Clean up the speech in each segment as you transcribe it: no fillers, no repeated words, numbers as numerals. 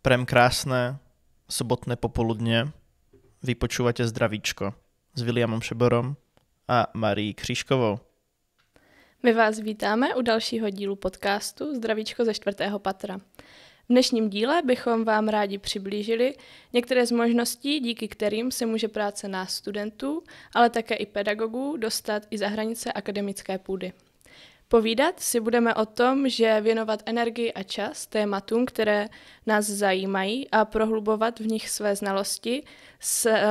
Prajem krásne sobotné popoludne. Vy počúvate Zdravíčko s Williamom Šeborom a Marí Křížkovou. My vás vítáme u dalšího dílu podcastu Zdravíčko ze 4. patra. V dnešním díle bychom vám rádi přiblížili některé z možností, díky kterým se může práce nás studentů, ale také i pedagogů dostat i za hranice akademické půdy. Povídat si budeme o tom, že věnovat energii a čas tématům, které nás zajímají a prohlubovat v nich své znalosti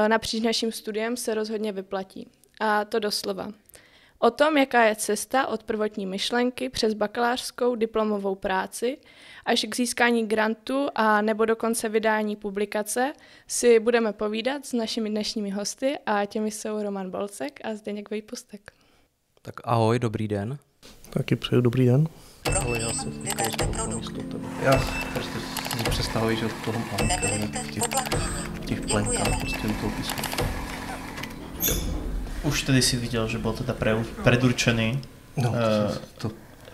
napříč naším studiem se rozhodně vyplatí. A to doslova. O tom, jaká je cesta od prvotní myšlenky přes bakalářskou diplomovou práci až k získání grantu a nebo dokonce vydání publikace, si budeme povídat s našimi dnešními hosty a těmi jsou Roman Bolcek a Zdeněk Vejpustek. Tak ahoj, dobrý den. Taky přeju dobrý den. Ahoj, já se Já prostě si představuji, že od toho mám v těch plenkách prostě u toho písmu. Už tedy si viděl, že byl teda predurčený To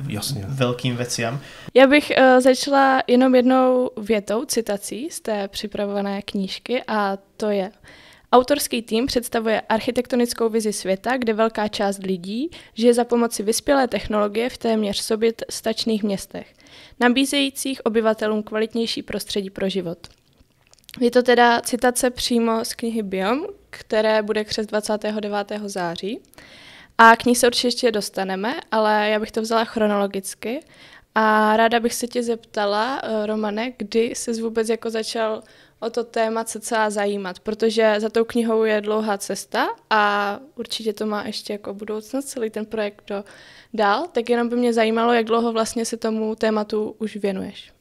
jasně. velkým veciam. Já bych začala jenom jednou větou, citací z té připravované knížky a to je: autorský tým představuje architektonickou vizi světa, kde velká část lidí žije za pomoci vyspělé technologie v téměř sobě stačných městech, nabízejících obyvatelům kvalitnější prostředí pro život. Je to teda citace přímo z knihy Biom, které bude křest 29. září. A k ní se určitě ještě dostaneme, ale já bych to vzala chronologicky. A ráda bych se tě zeptala, Romane, kdy jsi vůbec jako začal o to téma cca zajímat, protože za tou knihou je dlouhá cesta a určitě to má ještě jako budoucnost, celý ten projekt dál, tak jenom by mě zajímalo, jak dlouho vlastně se tomu tématu už věnuješ.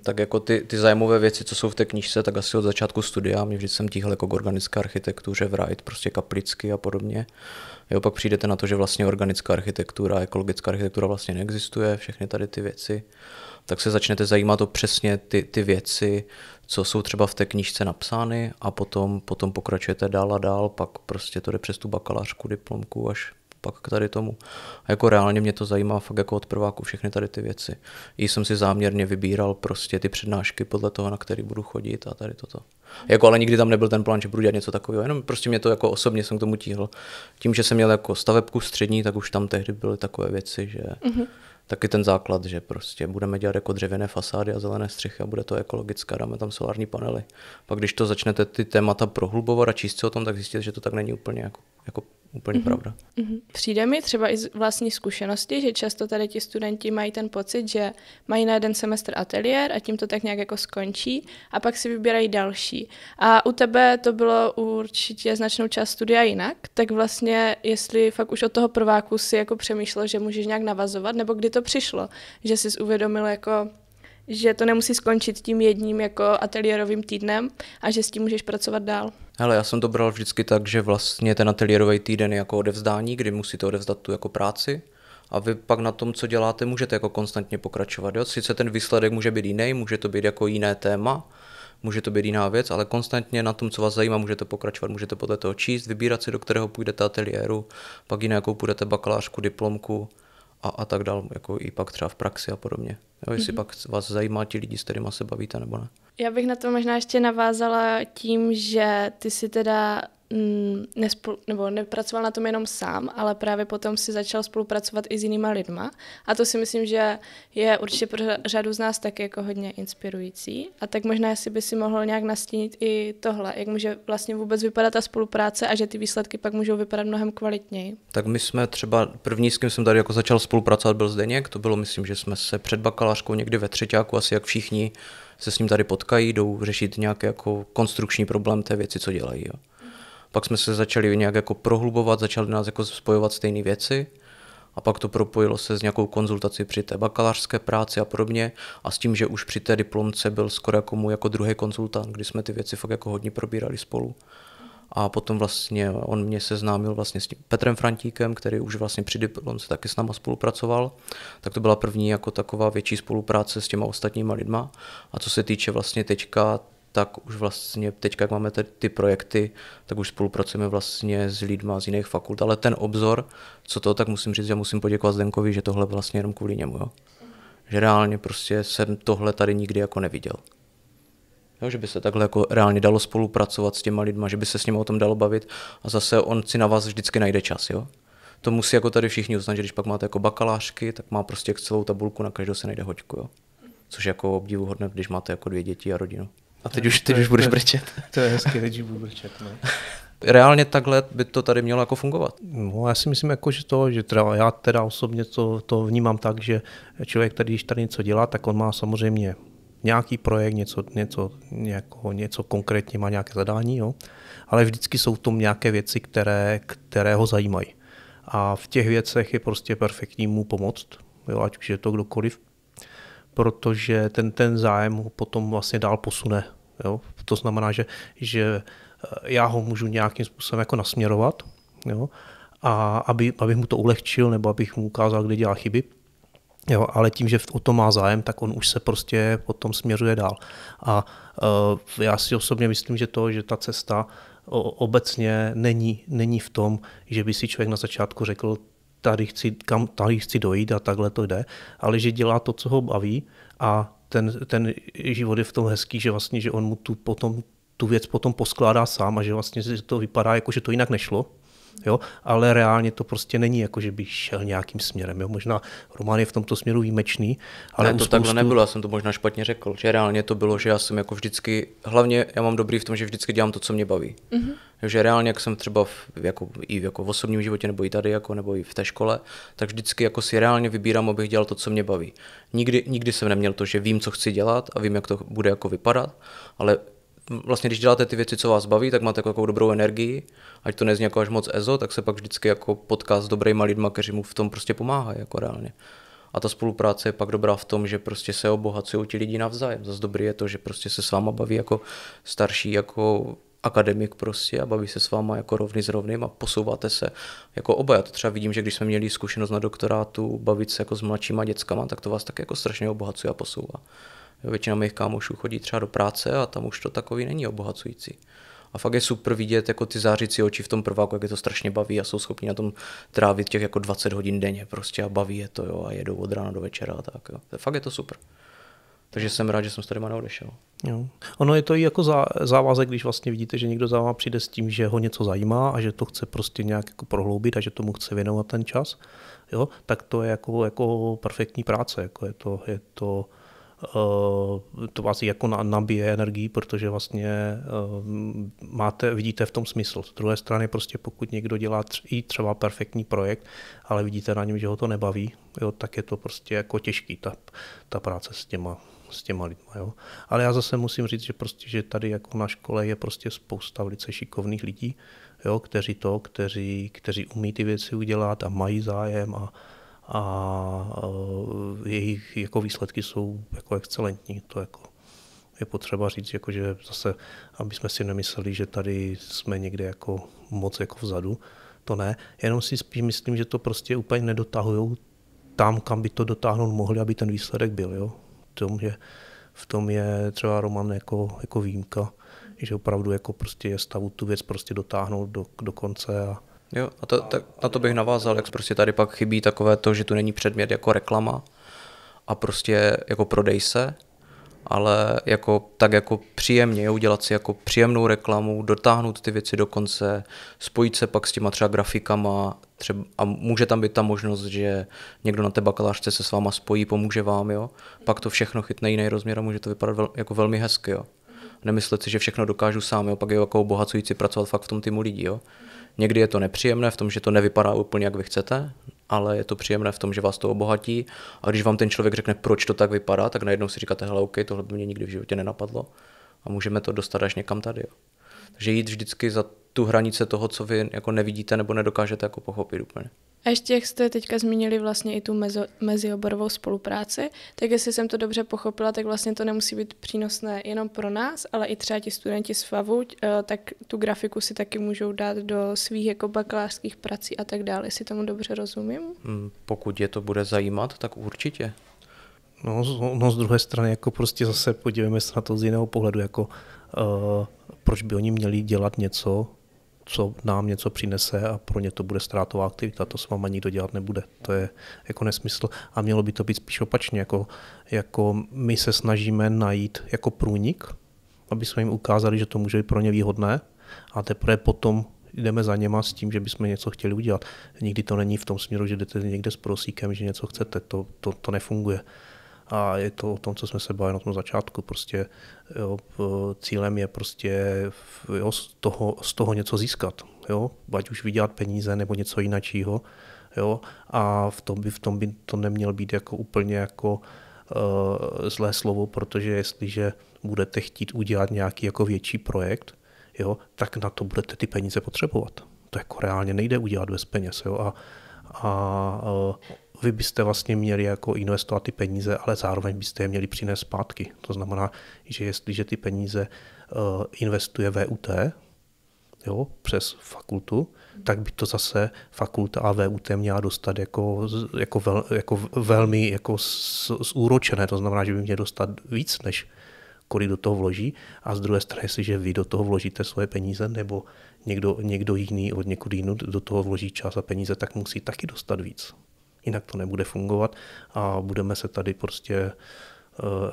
Tak jako ty zájmové věci, co jsou v té knížce, tak asi od začátku studia, mě vždycky jsem tíhl jako k organické architektuře, Wright, prostě kaplicky a podobně. Jo, pak přijdete na to, že vlastně organická architektura, ekologická architektura vlastně neexistuje, všechny tady ty věci. Tak se začnete zajímat o přesně ty věci, co jsou třeba v té knížce napsány a potom pokračujete dál a dál, pak prostě to jde přes tu bakalářku, diplomku až pak k tady tomu. A jako reálně mě to zajímá fakt jako od prváku všechny tady ty věci. I jsem si záměrně vybíral prostě ty přednášky podle toho, na který budu chodit a tady toto. Jako ale nikdy tam nebyl ten plán, že budu dělat něco takového, jenom prostě mě to jako osobně jsem k tomu tíhl. Tím, že jsem měl jako stavebku střední, tak už tam tehdy byly takové věci, že taky ten základ, že prostě budeme dělat jako dřevěné fasády a zelené střechy a bude to ekologická, dáme tam solární panely. Pak když to začnete ty témata prohlubovat a číst se o tom, tak zjistíte, že to tak není úplně jako úplně pravda. Přijde mi třeba i z vlastní zkušenosti, že často tady ti studenti mají ten pocit, že mají na jeden semestr ateliér a tím to tak nějak jako skončí a pak si vybírají další. A u tebe to bylo určitě značnou část studia jinak, tak vlastně jestli fakt už od toho prváku si jako přemýšlel, že můžeš nějak navazovat, nebo kdy to přišlo, že jsi uvědomil jako že to nemusí skončit tím jedním jako ateliérovým týdnem a že s tím můžeš pracovat dál. Hele, já jsem to bral vždycky tak, že vlastně ten ateliérový týden je jako odevzdání, kdy musíte odevzdat tu jako práci a vy pak na tom, co děláte, můžete jako konstantně pokračovat. Jo? Sice ten výsledek může být jiný, může to být jako jiné téma, může to být jiná věc, ale konstantně na tom, co vás zajímá, můžete pokračovat, můžete podle toho číst, vybírat si, do kterého půjdete ateliéru, pak jiné, jakou půjdete bakalářku, diplomku a tak dál, jako i pak třeba v praxi a podobně. Jo, jestli pak vás zajímá ti lidi, s kterýma se bavíte, nebo ne. Já bych na to možná ještě navázala tím, že ty si teda nepracoval na tom jenom sám, ale právě potom si začal spolupracovat i s jinýma lidma. A to si myslím, že je určitě pro řadu z nás taky jako hodně inspirující. A tak možná, jestli by si mohl nějak nastínit i tohle, jak může vlastně vůbec vypadat ta spolupráce a že ty výsledky pak můžou vypadat mnohem kvalitněji. Tak my jsme třeba, první s kým jsem tady jako začal spolupracovat, byl Zdeněk. To bylo, myslím, že jsme se před bakalářkou někdy ve třeťáku, asi jak všichni se s ním tady potkají, jdou řešit nějaký jako konstrukční problém té věci, co dělají. Jo. Pak jsme se začali nějak jako prohlubovat, začali nás jako spojovat stejné věci a pak to propojilo se s nějakou konzultací při té bakalářské práci a podobně a s tím, že už při té diplomce byl skoro jako můj jako druhý konzultant, kdy jsme ty věci fakt jako hodně probírali spolu. A potom vlastně on mě seznámil vlastně s tím Petrem Frantíkem, který už vlastně při diplomce taky s náma spolupracoval. Tak to byla první jako taková větší spolupráce s těma ostatníma lidma. A co se týče vlastně teďka, tak už vlastně teďka, jak máme ty projekty, tak už spolupracujeme vlastně s lidma z jiných fakult. Ale ten obzor, co to, tak musím říct, že musím poděkovat Zdenkovi, že tohle vlastně jenom kvůli němu. Jo? Že reálně prostě jsem tohle tady nikdy jako neviděl. Jo, že by se takhle jako reálně dalo spolupracovat s těma lidma, že by se s nimi o tom dalo bavit a zase on si na vás vždycky najde čas, jo. To musí jako tady všichni uznat, že když pak máte jako bakalářky, tak má prostě celou tabulku, na každou se najde hoďku, jo. Což je jako obdivuhodné, když máte jako 2 děti a rodinu. A teď už budeš brečet. To je hezky, teď budu brečet, no. Reálně takhle by to tady mělo jako fungovat. No, já si myslím, jako, že já teda osobně to vnímám tak, že člověk tady, když tady něco dělá, tak on má samozřejmě nějaký projekt, něco konkrétně, má nějaké zadání, jo? Ale vždycky jsou v tom nějaké věci, které ho zajímají. A v těch věcech je prostě perfektní mu pomoct, jo? Ať už je to kdokoliv, protože ten zájem ho potom vlastně dál posune. Jo? To znamená, že já ho můžu nějakým způsobem jako nasměrovat, jo? A abych mu to ulehčil nebo abych mu ukázal, kde dělá chyby. Jo, ale tím, že o to má zájem, tak on už se prostě potom směřuje dál. A já si osobně myslím, že ta cesta obecně není v tom, že by si člověk na začátku řekl, tady chci dojít a takhle to jde, ale že dělá to, co ho baví a ten život je v tom hezký, že vlastně, že on mu tu věc potom poskládá sám a že vlastně to vypadá jako, že to jinak nešlo. Jo, ale reálně to prostě není jako, že by šel nějakým směrem. Jo. Možná Roman je v tomto směru výjimečný. Ale ne, to takhle nebylo, já jsem to možná špatně řekl, že reálně to bylo, že já jsem jako vždycky, hlavně já mám dobrý v tom, že vždycky dělám to, co mě baví. Mm-hmm. Že reálně, jak jsem třeba jako v osobním životě, nebo i tady, jako, nebo i v té škole, tak vždycky jako si reálně vybírám, abych dělal to, co mě baví. Nikdy jsem neměl to, že vím, co chci dělat a vím, jak to bude jako vypadat, ale vlastně, když děláte ty věci, co vás baví, tak máte jako dobrou energii, ať to nezní jako až moc ezo, tak se pak vždycky jako potká s dobrýma lidma, kteří mu v tom prostě pomáhají jako reálně. A ta spolupráce je pak dobrá v tom, že prostě se obohacují ti lidi navzájem. Zase dobrý je to, že prostě se s váma baví jako starší jako akademik prostě a baví se s váma jako rovný s rovným a posouváte se jako oba. Já to třeba vidím, že když jsme měli zkušenost na doktorátu bavit se jako s mladšíma dětskama, tak to vás tak jako strašně obohacuje a posouvá. Většina mých kámošů chodí třeba do práce a tam už to takový není obohacující. A fakt je super vidět jako ty zářící oči v tom prváku, jak je to strašně baví a jsou schopni na tom trávit těch jako 20 hodin denně prostě a baví je to, jo, a jedou od rána do večera a tak, jo. Fakt je to super. Takže jsem rád, že jsem z tady neodešel. Jo. Ono je to i jako závazek, když vlastně vidíte, že někdo za váma přijde s tím, že ho něco zajímá a že to chce prostě nějak jako prohloubit a že tomu chce věnovat ten čas, jo, tak to je jako perfektní práce, jako je to vás jako nabije energii, protože vlastně vidíte v tom smysl. Z druhé strany prostě pokud někdo dělá i třeba perfektní projekt, ale vidíte na něm, že ho to nebaví, jo, tak je to prostě jako těžký ta práce s těma lidma. Jo. Ale já zase musím říct, že tady jako na škole je prostě spousta velice šikovných lidí, jo, kteří umí ty věci udělat a mají zájem a jejich jako výsledky jsou jako excelentní. To jako je potřeba říct, jako že zase, aby jsme si nemysleli, že tady jsme někde jako moc jako vzadu. To ne, jenom si spíš myslím, že to prostě úplně nedotahujou tam, kam by to dotáhnout mohli, aby ten výsledek byl. Jo. V tom je třeba Roman jako výjimka, že opravdu jako prostě je stavu tu věc prostě dotáhnout do konce a jo, a na to bych navázal, jak prostě tady pak chybí takové to, že tu není předmět jako reklama a prostě jako prodej se, ale jako příjemně, udělat si jako příjemnou reklamu, dotáhnout ty věci do konce, spojit se pak s těma třeba grafikama a může tam být ta možnost, že někdo na té bakalářce se s váma spojí, pomůže vám, jo. Pak to všechno chytne jiný rozměr a může to vypadat jako velmi hezky, jo. Nemyslet si, že všechno dokážu sám, jo. Pak je jako obohacující pracovat fakt v tom týmu lidí, jo. Někdy je to nepříjemné v tom, že to nevypadá úplně, jak vy chcete, ale je to příjemné v tom, že vás to obohatí. A když vám ten člověk řekne, proč to tak vypadá, tak najednou si říkáte, hele, OK, tohle by mě nikdy v životě nenapadlo a můžeme to dostat až někam tady. Jo. Takže jít vždycky za tu hranice toho, co vy jako nevidíte nebo nedokážete jako pochopit úplně. A ještě jak jste teďka zmínili vlastně i tu mezioborovou spolupráci, tak jestli jsem to dobře pochopila, tak vlastně to nemusí být přínosné jenom pro nás, ale i třeba ti studenti z FAVu, tak tu grafiku si taky můžou dát do svých jako bakalářských prací a tak dále, jestli tomu dobře rozumím. Pokud je to bude zajímat, tak určitě. No z druhé strany, jako prostě zase podívejme se na to z jiného pohledu, jako proč by oni měli dělat něco, co nám něco přinese a pro ně to bude ztrátová aktivita, to s váma nikdo dělat nebude. To je jako nesmysl a mělo by to být spíš opačně, jako my se snažíme najít jako průnik aby jsme jim ukázali, že to může být pro ně výhodné a teprve potom jdeme za něma s tím, že bychom něco chtěli udělat. Nikdy to není v tom směru, že jdete někde s prosíkem, že něco chcete, to nefunguje. A je to o tom, co jsme se bavili na tom začátku. Prostě, jo, cílem je prostě jo, z toho něco získat. Jo? Ať už vydělat peníze nebo něco jiného. Jo? A v tom by to neměl být jako úplně jako zlé slovo, protože jestliže budete chtít udělat nějaký jako větší projekt, jo, tak na to budete ty peníze potřebovat. To jako reálně nejde udělat bez peněz. Jo? A vy byste vlastně měli jako investovat ty peníze, ale zároveň byste je měli přinést zpátky. To znamená, že jestliže ty peníze investuje VUT, jo, přes fakultu, tak by to zase fakulta a VUT měla dostat jako velmi jako zúročené. To znamená, že by měli dostat víc, než kolik do toho vloží. A z druhé strany, jestliže vy do toho vložíte svoje peníze, nebo někdo jiný od někud jinou do toho vloží čas a peníze, tak musí taky dostat víc. Jinak to nebude fungovat a budeme se tady prostě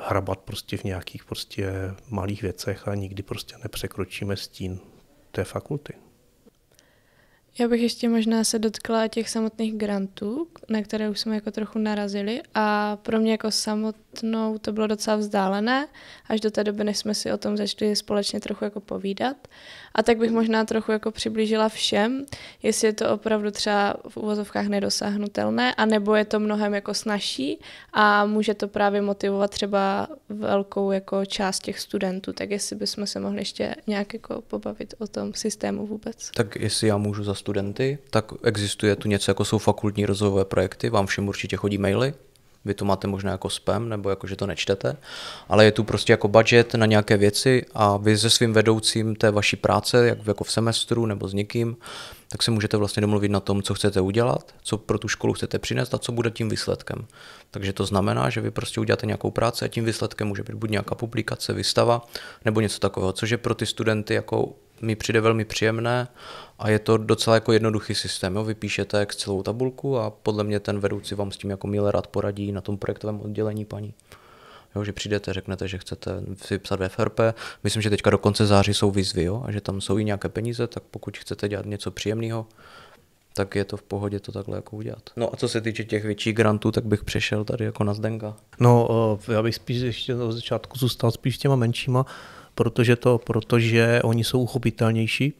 hrabat prostě v nějakých prostě malých věcech a nikdy prostě nepřekročíme stín té fakulty. Já bych ještě možná se dotkla těch samotných grantů, na které už jsme jako trochu narazili a pro mě jako samotnou to bylo docela vzdálené, až do té doby, než jsme si o tom začali společně trochu jako povídat. A tak bych možná trochu jako přiblížila všem, jestli je to opravdu třeba v uvozovkách nedosáhnutelné, anebo je to mnohem jako snazší a může to právě motivovat třeba velkou jako část těch studentů. Tak jestli bychom se mohli ještě nějak jako pobavit o tom systému vůbec. Tak jestli já můžu za studenty, tak existuje tu něco, jako jsou fakultní rozvojové projekty, vám všem určitě chodí maily, vy to máte možná jako spam, nebo jako, že to nečtete, ale je tu prostě jako budget na nějaké věci a vy se svým vedoucím té vaší práce, jak jako v semestru nebo s někým, tak se můžete vlastně domluvit na tom, co chcete udělat, co pro tu školu chcete přinést a co bude tím výsledkem. Takže to znamená, že vy prostě uděláte nějakou práci a tím výsledkem může být buď nějaká publikace, výstava nebo něco takového, což je pro ty studenty jako mi přijde velmi příjemné a je to docela jako jednoduchý systém. Jo? Vy píšete Excelovou tabulku a podle mě ten vedoucí vám s tím jako milé rád poradí na tom projektovém oddělení paní. Jo, že přijdete, řeknete, že chcete si psat ve FRP. Myslím, že teďka do konce září jsou výzvy, jo? A že tam jsou i nějaké peníze, tak pokud chcete dělat něco příjemného, tak je to v pohodě to takhle jako udělat. No a co se týče těch větších grantů, tak bych přešel tady jako na Zdenka. No, já bych spíš ještě na začátku zůstal spíš těma menšíma, protože oni jsou uchopitelnější.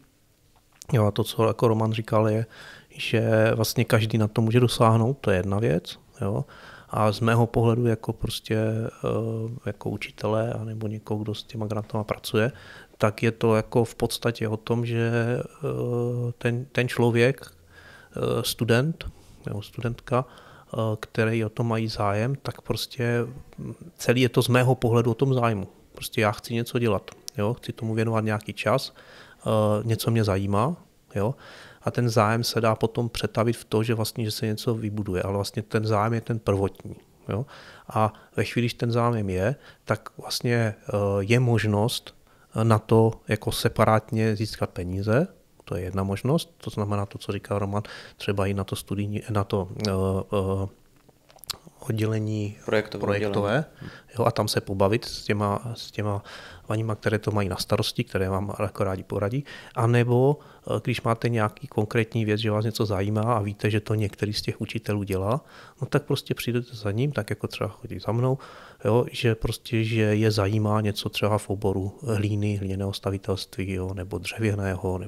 Jo, a to, co jako Roman říkal, je, že vlastně každý na to může dosáhnout, to je jedna věc. Jo. A z mého pohledu jako prostě jako učitele anebo někoho, kdo s těma grantama pracuje, tak je to jako v podstatě o tom, že ten člověk, student nebo studentka, který o tom mají zájem, tak prostě celý je to z mého pohledu o tom zájmu. Prostě já chci něco dělat, jo? Chci tomu věnovat nějaký čas, něco mě zajímá, jo? A ten zájem se dá potom přetavit v to, že vlastně že se něco vybuduje, ale vlastně ten zájem je ten prvotní. Jo? A ve chvíli, když ten zájem je, tak vlastně je možnost na to jako separátně získat peníze. To je jedna možnost, to znamená to, co říkal Roman, třeba i na to studijní, na to oddělení projektové jo, a tam se pobavit s těma paníma, které to mají na starosti, které vám jako rádi poradí, anebo když máte nějaký konkrétní věc, že vás něco zajímá a víte, že to některý z těch učitelů dělá, no tak prostě přijdete za ním, tak jako třeba chodí za mnou, jo, že prostě, že je zajímá něco třeba v oboru hlíny, hliněného stavitelství, jo, nebo dřevěného,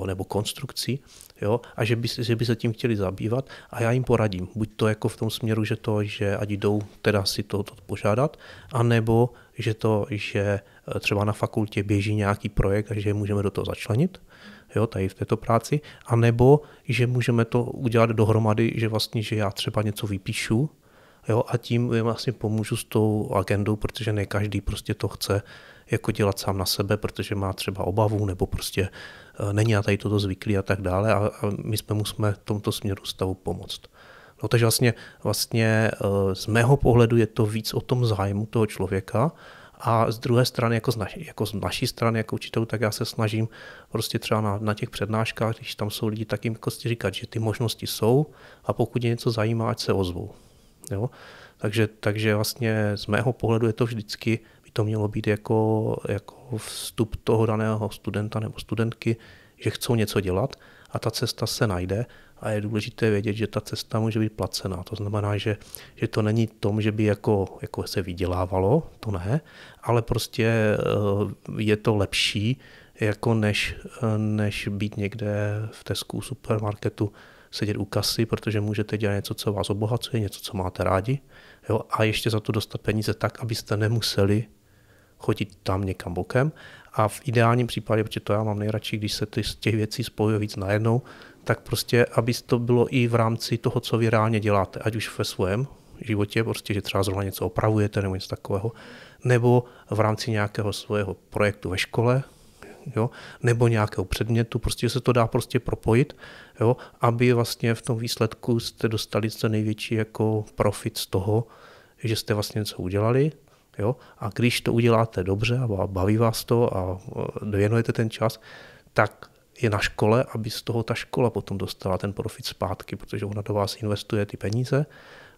nebo konstrukcí, jo, a že by se tím chtěli zabývat a já jim poradím. Buď to jako v tom směru, že ať jdou teda si to požádat, anebo že třeba na fakultě běží nějaký projekt a že můžeme do toho začlenit, jo, tady v této práci, anebo že můžeme to udělat dohromady, že vlastně, že já třeba něco vypíšu, jo, a tím vlastně pomůžu s tou agendou, protože ne každý prostě to chce jako dělat sám na sebe, protože má třeba obavu nebo prostě není na tady toto zvyklý a tak dále a my musíme v tomto směru stavu pomoct. No, takže vlastně z mého pohledu je to víc o tom zájmu toho člověka a z druhé strany, jako z naší strany, jako učitelů, tak já se snažím prostě třeba na těch přednáškách, když tam jsou lidi, tak jim prostě říkat, že ty možnosti jsou a pokud je něco zajímá, ať se ozvou. Jo? Takže vlastně z mého pohledu je to vždycky to mělo být jako vstup toho daného studenta nebo studentky, že chcou něco dělat a ta cesta se najde a je důležité vědět, že ta cesta může být placená. To znamená, že to není tom, že by jako se vydělávalo, to ne, ale prostě je to lepší, jako než být někde v Tescu, supermarketu, sedět u kasy, protože můžete dělat něco, co vás obohacuje, něco, co máte rádi, jo, a ještě za to dostat peníze tak, abyste nemuseli chodit tam někam bokem. A v ideálním případě, protože to já mám nejradši, když se z těch věcí spojuje víc najednou, tak prostě, aby to bylo i v rámci toho, co vy reálně děláte, ať už ve svém životě, prostě, že třeba zrovna něco opravujete nebo něco takového, nebo v rámci nějakého svého projektu ve škole, jo, nebo nějakého předmětu, prostě se to dá prostě propojit, jo, aby vlastně v tom výsledku jste dostali co největší jako profit z toho, že jste vlastně něco udělali, jo, a když to uděláte dobře a baví vás to a věnujete ten čas, tak je na škole, aby z toho ta škola potom dostala ten profit zpátky, protože ona do vás investuje ty peníze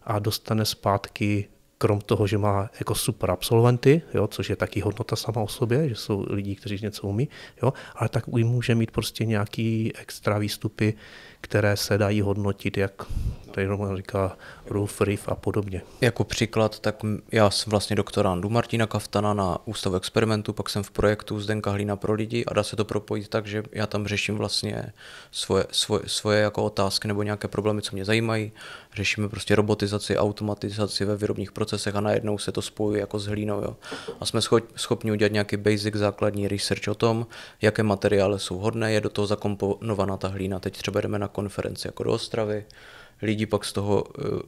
a dostane zpátky, krom toho, že má jako super absolventy, jo, což je taky hodnota sama o sobě, že jsou lidi, kteří něco umí, jo, ale tak může mít prostě nějaký extra výstupy, které se dají hodnotit, jak tady říká Rolf Riff a podobně. Jako příklad, tak já jsem vlastně doktorand Martina Kaftana na Ústavu experimentu, pak jsem v projektu Zdenka Hlína pro lidi a dá se to propojit tak, že já tam řeším vlastně svoje jako otázky nebo nějaké problémy, co mě zajímají. Řešíme prostě robotizaci, automatizaci ve výrobních procesech a najednou se to spojuje jako s hlínou. Jo. A jsme schopni udělat nějaký basic základní research o tom, jaké materiály jsou hodné, je do toho zakomponovaná ta hlína. Teď třeba jdeme na konferenci jako do Ostravy, lidi pak z toho,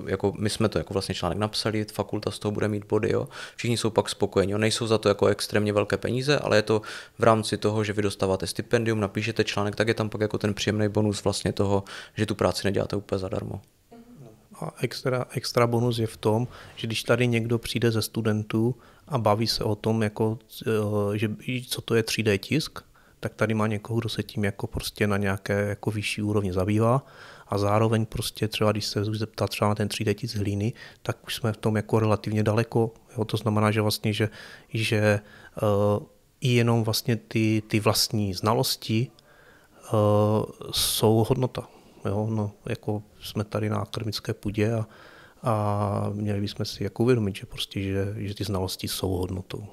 jako my jsme to jako vlastně článek napsali, fakulta z toho bude mít body, jo. Všichni jsou pak spokojeni, jo. Nejsou za to jako extrémně velké peníze, ale je to v rámci toho, že vy dostáváte stipendium, napíšete článek, tak je tam pak jako ten příjemný bonus vlastně toho, že tu práci neděláte úplně zadarmo. A extra bonus je v tom, že když tady někdo přijde ze studentů a baví se o tom, jako, že co to je 3D tisk, tak tady má někoho, kdo se tím jako prostě na nějaké jako vyšší úrovni zabývá a zároveň prostě třeba, když se zeptá třeba na ten 3D tisk hlíny, tak už jsme v tom jako relativně daleko. Jo? To znamená, že vlastně, že i jenom vlastně ty vlastní znalosti jsou hodnota. Jo? No, jako jsme tady na akademické půdě a měli bychom si jako uvědomit, že prostě, že ty znalosti jsou hodnotou.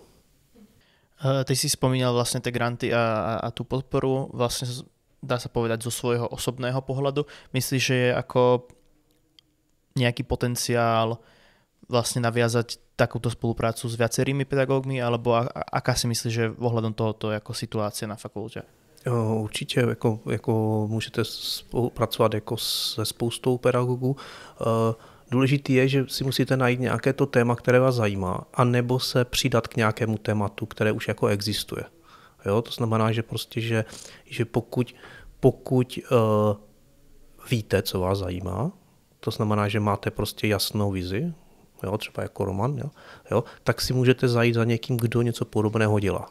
Ty si spomínal vlastne tie granty a tú podporu, vlastne dá sa povedať zo svojho osobného pohľadu. Myslíš, že je ako nejaký potenciál vlastne naviazať takúto spoluprácu s viacerými pedagógmi, alebo aká si myslíš, že ohľadom tohoto je ako situácia na fakulte? Určitě jako můžete spolupracovat jako se spoustou pedagogů. Důležitý je, že si musíte najít nějaké to téma, které vás zajímá, anebo se přidat k nějakému tématu, které už jako existuje. Jo? To znamená, že prostě, že pokud víte, co vás zajímá, to znamená, že máte prostě jasnou vizi, jo? Třeba jako Roman, jo? Tak si můžete zajít za někým, kdo něco podobného dělá.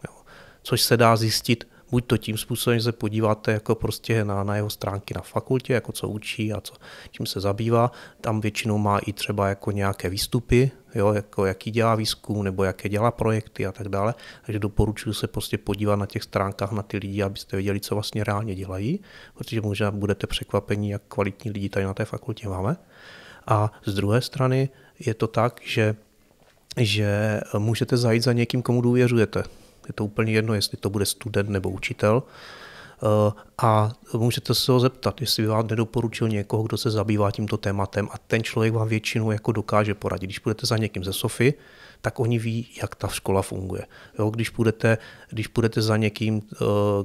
Jo? Což se dá zjistit buď to tím způsobem, že se podíváte jako prostě na jeho stránky na fakultě, jako co učí a čím se zabývá. Tam většinou má i třeba jako nějaké výstupy, jo, jako jaký dělá výzkum nebo jaké dělá projekty a tak dále. Takže doporučuji se prostě podívat na těch stránkách na ty lidi, abyste věděli, co vlastně reálně dělají, protože možná budete překvapení, jak kvalitní lidi tady na té fakultě máme. A z druhé strany je to tak, že můžete zajít za někým, komu důvěřujete. Je to úplně jedno, jestli to bude student nebo učitel. A můžete se ho zeptat, jestli by vám nedoporučil někoho, kdo se zabývá tímto tématem a ten člověk vám většinou jako dokáže poradit. Když půjdete za někým ze Sofy, tak oni ví, jak ta škola funguje. Jo, když půjdete za někým,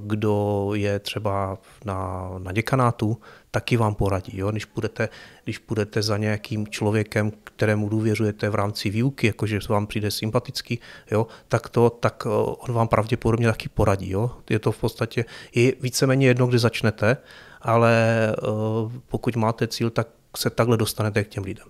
kdo je třeba na děkanátu, taky vám poradí. Jo? Když půjdete za nějakým člověkem, kterému důvěřujete v rámci výuky, jakože vám přijde sympatický, jo? tak on vám pravděpodobně taky poradí. Jo? Je to v podstatě víceméně jedno, kde začnete, ale pokud máte cíl, tak se takhle dostanete k těm lidem.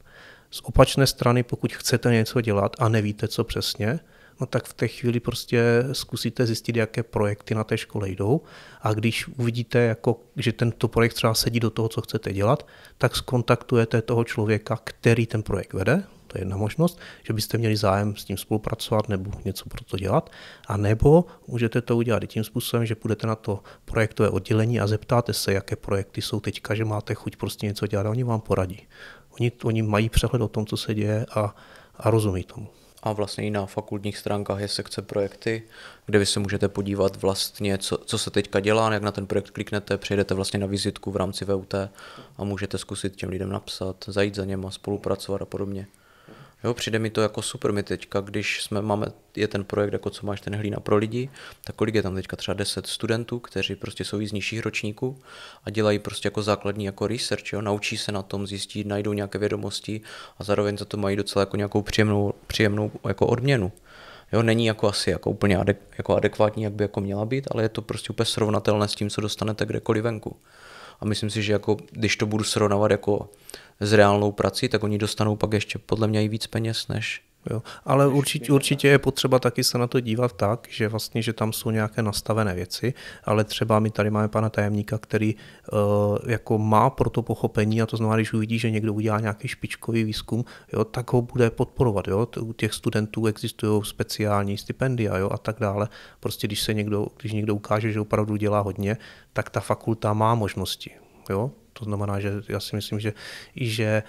Z opačné strany, pokud chcete něco dělat a nevíte, co přesně, no tak v té chvíli prostě zkusíte zjistit, jaké projekty na té škole jdou a když uvidíte, jako, že tento projekt třeba sedí do toho, co chcete dělat, tak skontaktujete toho člověka, který ten projekt vede, to je jedna možnost, že byste měli zájem s tím spolupracovat nebo něco pro to dělat, a nebo můžete to udělat i tím způsobem, že půjdete na to projektové oddělení a zeptáte se, jaké projekty jsou teďka, že máte chuť prostě něco dělat a oni vám poradí. Oni mají přehled o tom, co se děje a rozumí tomu. A vlastně i na fakultních stránkách je sekce projekty, kde vy se můžete podívat vlastně, co se teďka dělá, jak na ten projekt kliknete, přijedete vlastně na vizitku v rámci VUT a můžete zkusit těm lidem napsat, zajít za něma, spolupracovat a podobně. Jo, přijde mi to jako super. My teďka, když je ten projekt, jako co máš ten Hlína pro lidi, tak kolik je tam teďka třeba 10 studentů, kteří prostě jsou z nižších ročníků a dělají prostě jako základní jako research, jo, naučí se na tom, zjistí, najdou nějaké vědomosti a zároveň za to mají docela jako nějakou příjemnou jako odměnu. Jo, není jako asi jako úplně jako adekvátní, jak by jako měla být, ale je to prostě úplně srovnatelné s tím, co dostanete kdekoliv venku. A myslím si, že jako, když to budu srovnávat jako s reálnou prací, tak oni dostanou pak ještě podle mě i víc peněz než... Jo, ale určitě je potřeba taky se na to dívat tak, že vlastně, že tam jsou nějaké nastavené věci, ale třeba my tady máme pana tajemníka, který jako má pro to pochopení, a to znamená, když uvidí, že někdo udělá nějaký špičkový výzkum, jo, tak ho bude podporovat. Jo. U těch studentů existují speciální stipendia, jo, a tak dále. Prostě když někdo ukáže, že opravdu dělá hodně, tak ta fakulta má možnosti. Jo. To znamená, že já si myslím, že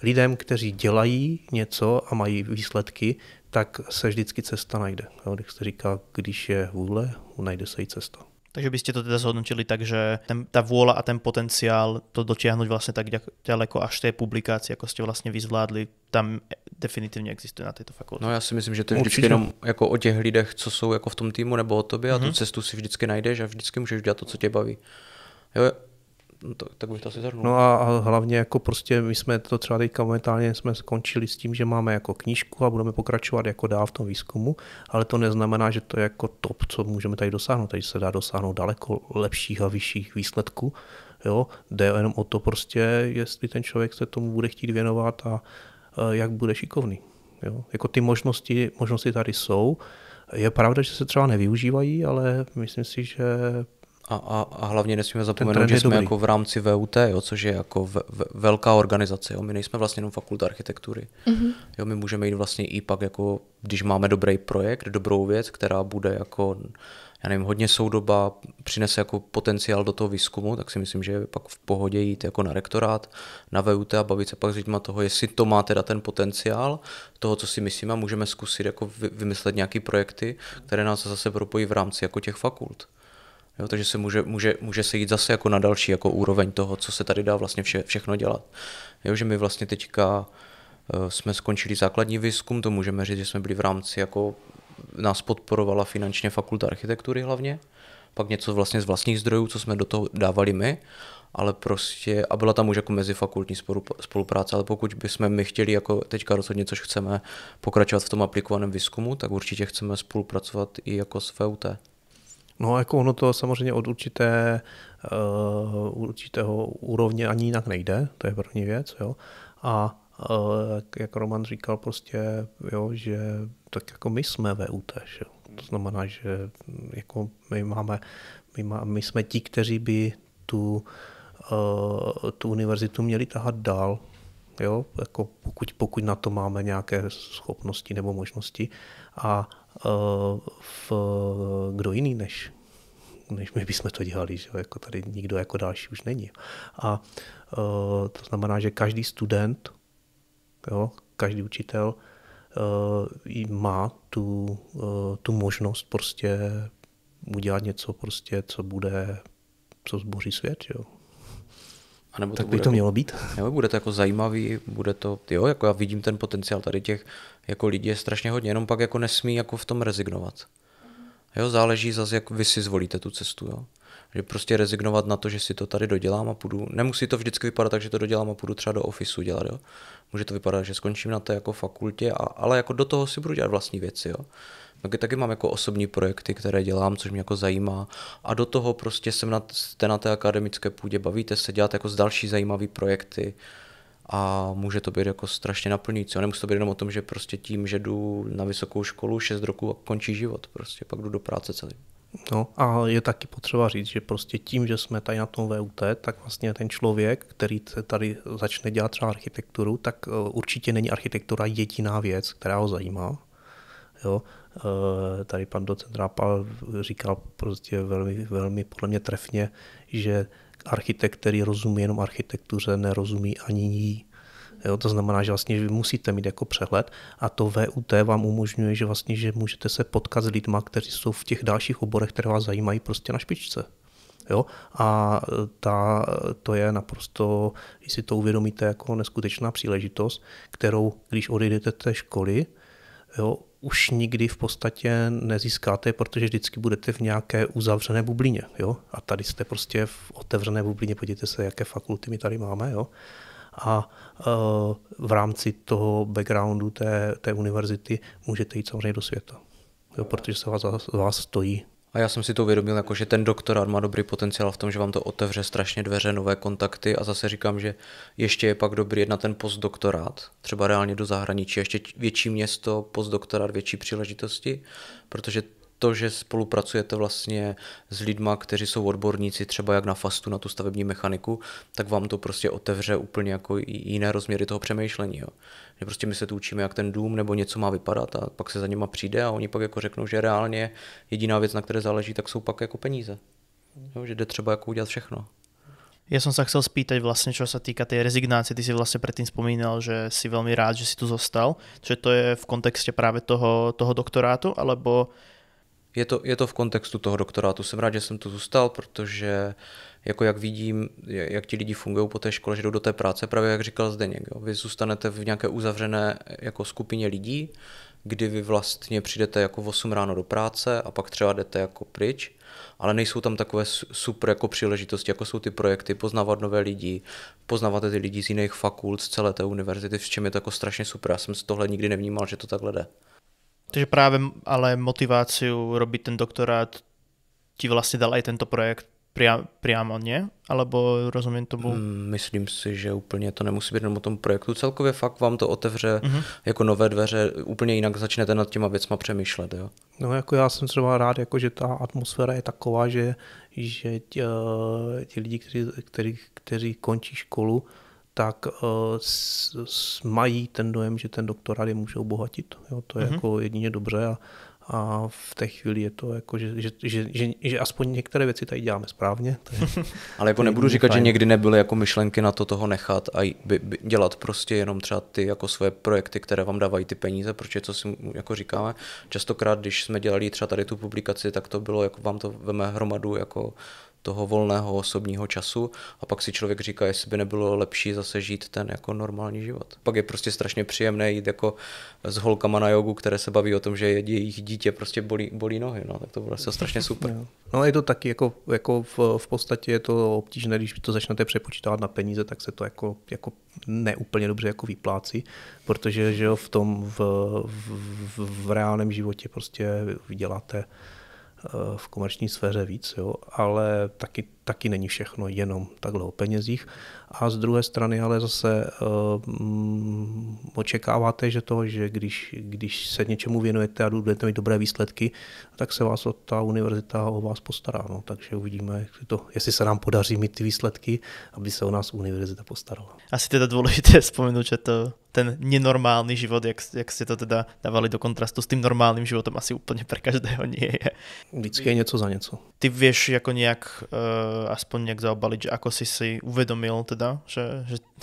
lidem, kteří dělají něco a mají výsledky, tak se vždycky cesta najde. Jo, když se říká, když je vůle, najde se i cesta. Takže by ste to teda zhodnotili tak, že tá vôľa a ten potenciál to dotiahnuť vlastne tak ďaleko až tej publikácie, ako ste vlastne vyzvládli, tam definitivně existuje na této fakultě. No já si myslím, že to je vždycky jenom jako o těch lidech, co jsou jako v tom týmu nebo o tobě a tu cestu si vždycky najdeš a vždycky můžeš dělat to, co tě baví. Jo, no tak bych to asi zahrnul. No a hlavně jako prostě my jsme to třeba teďka momentálně jsme skončili s tím, že máme jako knížku a budeme pokračovat jako dál v tom výzkumu, ale to neznamená, že to je jako top, co můžeme tady dosáhnout. Tady se dá dosáhnout daleko lepších a vyšších výsledků. Jo? Jde jenom o to prostě, jestli ten člověk se tomu bude chtít věnovat a jak bude šikovný. Jo? Jako ty možnosti tady jsou. Je pravda, že se třeba nevyužívají, ale myslím si, že a hlavně nesmíme zapomenout, že jsme jako v rámci VUT, jo, což je jako velká organizace. Jo. My nejsme vlastně jenom fakulta architektury. Mm-hmm. Jo, my můžeme jít vlastně i pak, jako, když máme dobrý projekt, dobrou věc, která bude jako, já nevím, hodně soudobá, přinese jako potenciál do toho výzkumu, tak si myslím, že je pak v pohodě jít jako na rektorát, na VUT a bavit se pak s lidma toho, jestli to má teda ten potenciál toho, co si myslíme, a můžeme zkusit jako vymyslet nějaký projekty, které nás zase propojí v rámci jako těch fakult. Jo, takže se může se jít zase jako na další jako úroveň toho, co se tady dá vlastně všechno dělat. Jo, že my vlastně teďka jsme skončili základní výzkum, to můžeme říct, že jsme byli v rámci, jako nás podporovala finančně fakulta architektury hlavně, pak něco vlastně z vlastních zdrojů, co jsme do toho dávali my, ale prostě, a byla tam už jako mezifakultní spolupráce, ale pokud bychom my chtěli jako teďka rozhodně, což chceme pokračovat v tom aplikovaném výzkumu, tak určitě chceme spolupracovat i jako s VUT. No jako ono to samozřejmě od určitého úrovně ani jinak nejde, to je první věc, jo. A jak Roman říkal prostě, jo, že tak jako my jsme VUT, jo. To znamená, že jako my jsme ti, kteří by tu univerzitu měli tahat dál, jo, jako pokud na to máme nějaké schopnosti nebo možnosti a kdo jiný než my bychom to dělali, že jako tady nikdo jako další už není. A to znamená, že každý student, jo, každý učitel má tu možnost prostě udělat něco prostě, co zboří svět, jo. A nebo tak by to mělo být. Nebo bude to jako zajímavý, bude to, jo, jako já vidím ten potenciál tady těch jako lidí je strašně hodně, jenom pak jako nesmí jako v tom rezignovat. Jo, záleží zase, jak vy si zvolíte tu cestu, jo. Že prostě rezignovat na to, že si to tady dodělám a půjdu, nemusí to vždycky vypadat tak, že to dodělám a půjdu třeba do ofisu dělat, jo. Může to vypadat, že skončím na té jako fakultě, ale jako do toho si budu dělat vlastní věci, jo. Taky mám jako osobní projekty, které dělám, což mě jako zajímá a do toho prostě jste na té akademické půdě, bavíte se, dělat jako další zajímavé projekty a může to být jako strašně naplňující. A nemusí to být jenom o tom, že prostě tím, že jdu na vysokou školu 6 roků a končí život, prostě pak jdu do práce celý. No a je taky potřeba říct, že prostě tím, že jsme tady na tom VUT, tak vlastně ten člověk, který tady začne dělat třeba architekturu, tak určitě není architektura jediná věc, která ho zajímá. Jo? Tady pan docent Rápal říkal prostě velmi podle mě trefně, že architekt, který rozumí jenom architektuře, nerozumí ani jí. Jo, to znamená, že vlastně vy musíte mít jako přehled a to VUT vám umožňuje, že vlastně, že můžete se potkat s lidma, kteří jsou v těch dalších oborech, které vás zajímají, prostě na špičce. Jo? A to je naprosto, když si to uvědomíte, jako neskutečná příležitost, kterou, když odejdete té školy, jo, už nikdy v podstatě nezískáte, protože vždycky budete v nějaké uzavřené bublině. Jo? A tady jste prostě v otevřené bublině, podívejte se, jaké fakulty my tady máme. Jo? A v rámci toho backgroundu té univerzity můžete jít samozřejmě do světa, jo, protože se vás stojí. A já jsem si to uvědomil, jako, že ten doktorát má dobrý potenciál v tom, že vám to otevře strašně dveře, nové kontakty a zase říkám, že ještě je pak dobrý jet na ten postdoktorát, třeba reálně do zahraničí, ještě větší město, postdoktorát, větší příležitosti, protože to, že spolupracujete vlastně s lidma, kteří jsou odborníci třeba jak na FASTu, na tu stavební mechaniku, tak vám to prostě otevře úplně jako jiné rozměry toho přemýšlení. Jo. Že prostě my se tu učíme, jak ten dům nebo něco má vypadat a pak se za nima přijde a oni pak jako řeknou, že reálně jediná věc, na které záleží, tak jsou pak jako peníze. Jo, že jde třeba jako udělat všechno. Ja som sa chcel spýtať vlastne, čo sa týka tej rezignácie. Ty si vlastne predtým spomínal, že si veľmi rád, že si tu zostal. Čiže to je v kontexte práve toho doktorátu, alebo... Je to v kontextu toho doktorátu. Jsem rád, že jsem tu zůstal, protože jako jak vidím, jak ti lidi fungují po té škole, že jdou do té práce, právě jak říkal Zdeněk. Jo. Vy zůstanete v nějaké uzavřené jako skupině lidí, kdy vy vlastně přijdete jako v 8 ráno do práce a pak třeba jdete jako pryč, ale nejsou tam takové super jako příležitosti, jako jsou ty projekty, poznávat nové lidi, poznáváte ty lidi z jiných fakult, z celé té univerzity, v čem je to jako strašně super. Já jsem z tohle nikdy nevnímal, že to takhle jde. Takže práve ale motiváciu robiť ten doktorát ti vlastne dal aj tento projekt priamo, nie? Alebo rozumiem tomu? Myslím si, že úplně to nemusí být jenom o tom projektu. Celkově fakt vám to otevře jako nové dveře, úplně jinak začnete nad těma věcma přemýšlet. Jo? No jako já jsem třeba rád, jako, že ta atmosféra je taková, že ti lidi, kteří končí školu, tak mají ten dojem, že ten doktorát je může obohatit. Jo? To je jako jedině dobře a v té chvíli je to jako, že aspoň některé věci tady děláme správně. Ale jako nebudu říkat, že někdy nebyly jako myšlenky na to toho nechat a dělat prostě jenom třeba ty jako svoje projekty, které vám dávají ty peníze, protože co si jako říkáme, častokrát, když jsme dělali třeba tady tu publikaci, tak to bylo, jako vám to veme hromadu jako toho volného osobního času a pak si člověk říká, jestli by nebylo lepší zase žít ten jako normální život. Pak je prostě strašně příjemné jít jako s holkama na jogu, které se baví o tom, že jejich dítě prostě bolí nohy, no, tak to bylo vlastně strašně super. No je to taky jako v podstatě je to obtížné, když to začnete přepočítávat na peníze, tak se to jako neúplně dobře jako vyplácí, protože že jo, v reálném životě prostě vyděláte v komerční sféře víc, jo, ale taky není všechno jenom takhle o penězích. A z druhé strany ale zase očekáváte, že když se něčemu věnujete a budete mít dobré výsledky, tak se vás ta univerzita o vás postará. No. Takže uvidíme, jestli se nám podaří mít ty výsledky, aby se o nás univerzita postarala. Asi teda dôležité spomenúť, že ten nenormálny život, jak ste to teda dávali do kontrastu s tým normálnym životom, asi úplne pre každého nie je. Vždycky je něco za něco. Ty vieš ako nejak aspoň nejak zaobaliť, že ako si uvedomil teda,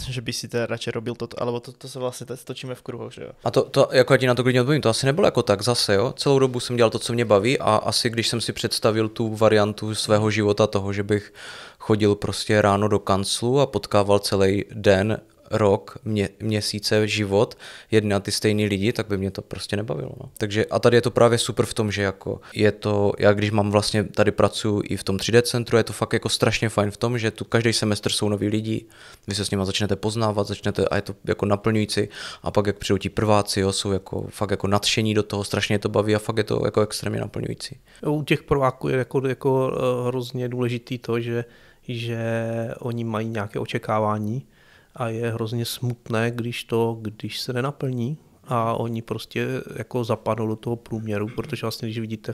že by si teda radšej robil toto, alebo to se vlastně točíme v kruhu, že jo? A to jako já ti na to klidně odpovím, to asi nebylo jako tak zase, jo? Celou dobu jsem dělal to, co mě baví a asi když jsem si představil tu variantu svého života toho, že bych chodil prostě ráno do kanclu a potkával celý den, rok, měsíce, život, jedna ty stejný lidi, tak by mě to prostě nebavilo. No. Takže a tady je to právě super v tom, že jako je to, já když mám vlastně, tady pracuji i v tom 3D centru, je to fakt jako strašně fajn v tom, že tu každý semestr jsou noví lidi, vy se s nimi začnete poznávat, a je to jako naplňující a pak jak přijdou ti prváci, jo, jsou jako fakt jako nadšení do toho, strašně to baví a fakt je to jako extrémně naplňující. U těch prváků je jako hrozně důležitý to, že oni mají nějaké očekávání a je hrozně smutné, když se nenaplní a oni prostě jako zapadnou do toho průměru, protože vlastně, když vidíte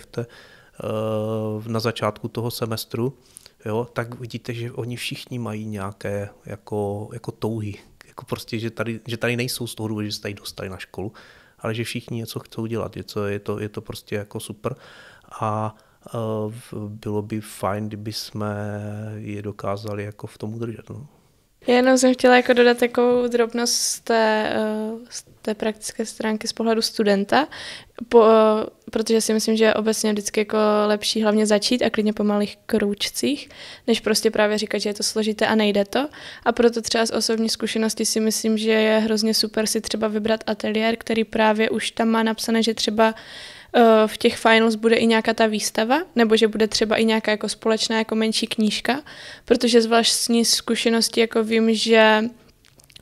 na začátku toho semestru, jo, tak vidíte, že oni všichni mají nějaké jako touhy, jako prostě, že tady nejsou z toho důvodu, že se tady dostali na školu, ale že všichni něco chcou dělat, je to prostě jako super a bylo by fajn, kdyby jsme je dokázali jako v tom udržet. No. Já jenom jsem chtěla jako dodat takovou drobnost z té praktické stránky z pohledu studenta, protože si myslím, že je obecně vždycky jako lepší hlavně začít a klidně po malých krůčcích, než prostě právě říkat, že je to složité a nejde to. A proto třeba z osobní zkušenosti si myslím, že je hrozně super si třeba vybrat ateliér, který právě už tam má napsané, že třeba v těch finals bude i nějaká ta výstava, nebo že bude třeba i nějaká jako společná jako menší knížka, protože z vlastní zkušenosti jako vím, že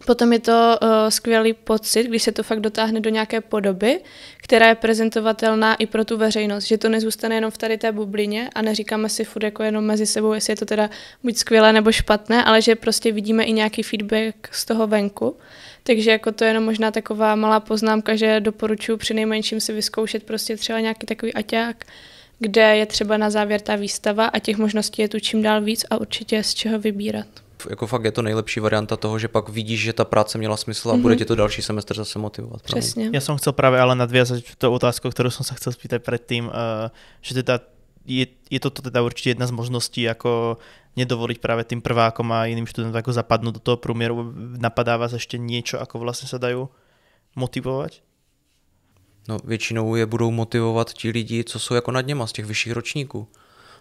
potom je to skvělý pocit, když se to fakt dotáhne do nějaké podoby, která je prezentovatelná i pro tu veřejnost, že to nezůstane jenom v tady té bublině a neříkáme si furt jako jenom mezi sebou, jestli je to teda buď skvělé nebo špatné, ale že prostě vidíme i nějaký feedback z toho venku. Takže jako to je jenom možná taková malá poznámka, že doporučuji přinejmenším si vyzkoušet prostě třeba nějaký takový aťák, kde je třeba na závěr ta výstava a těch možností je tu čím dál víc a určitě je z čeho vybírat. Jako fakt je to nejlepší varianta toho, že pak vidíš, že ta práce měla smysl a bude tě to další semestr zase motivovat. Přesně. Ja som chcel práve ale nadviazať tú otázku, ktorú som sa chcel spýtať predtým, že teda je toto teda určite jedna z možností, ako nedovoliť práve tým prvákom a iným študentom ako zapadnúť do toho průměru. Napadá vás ešte niečo, ako vlastne sa dajú motivovať? No většinou je budou motivovat ti lidi, co jsou jako nad něma z těch vyšších ročníků.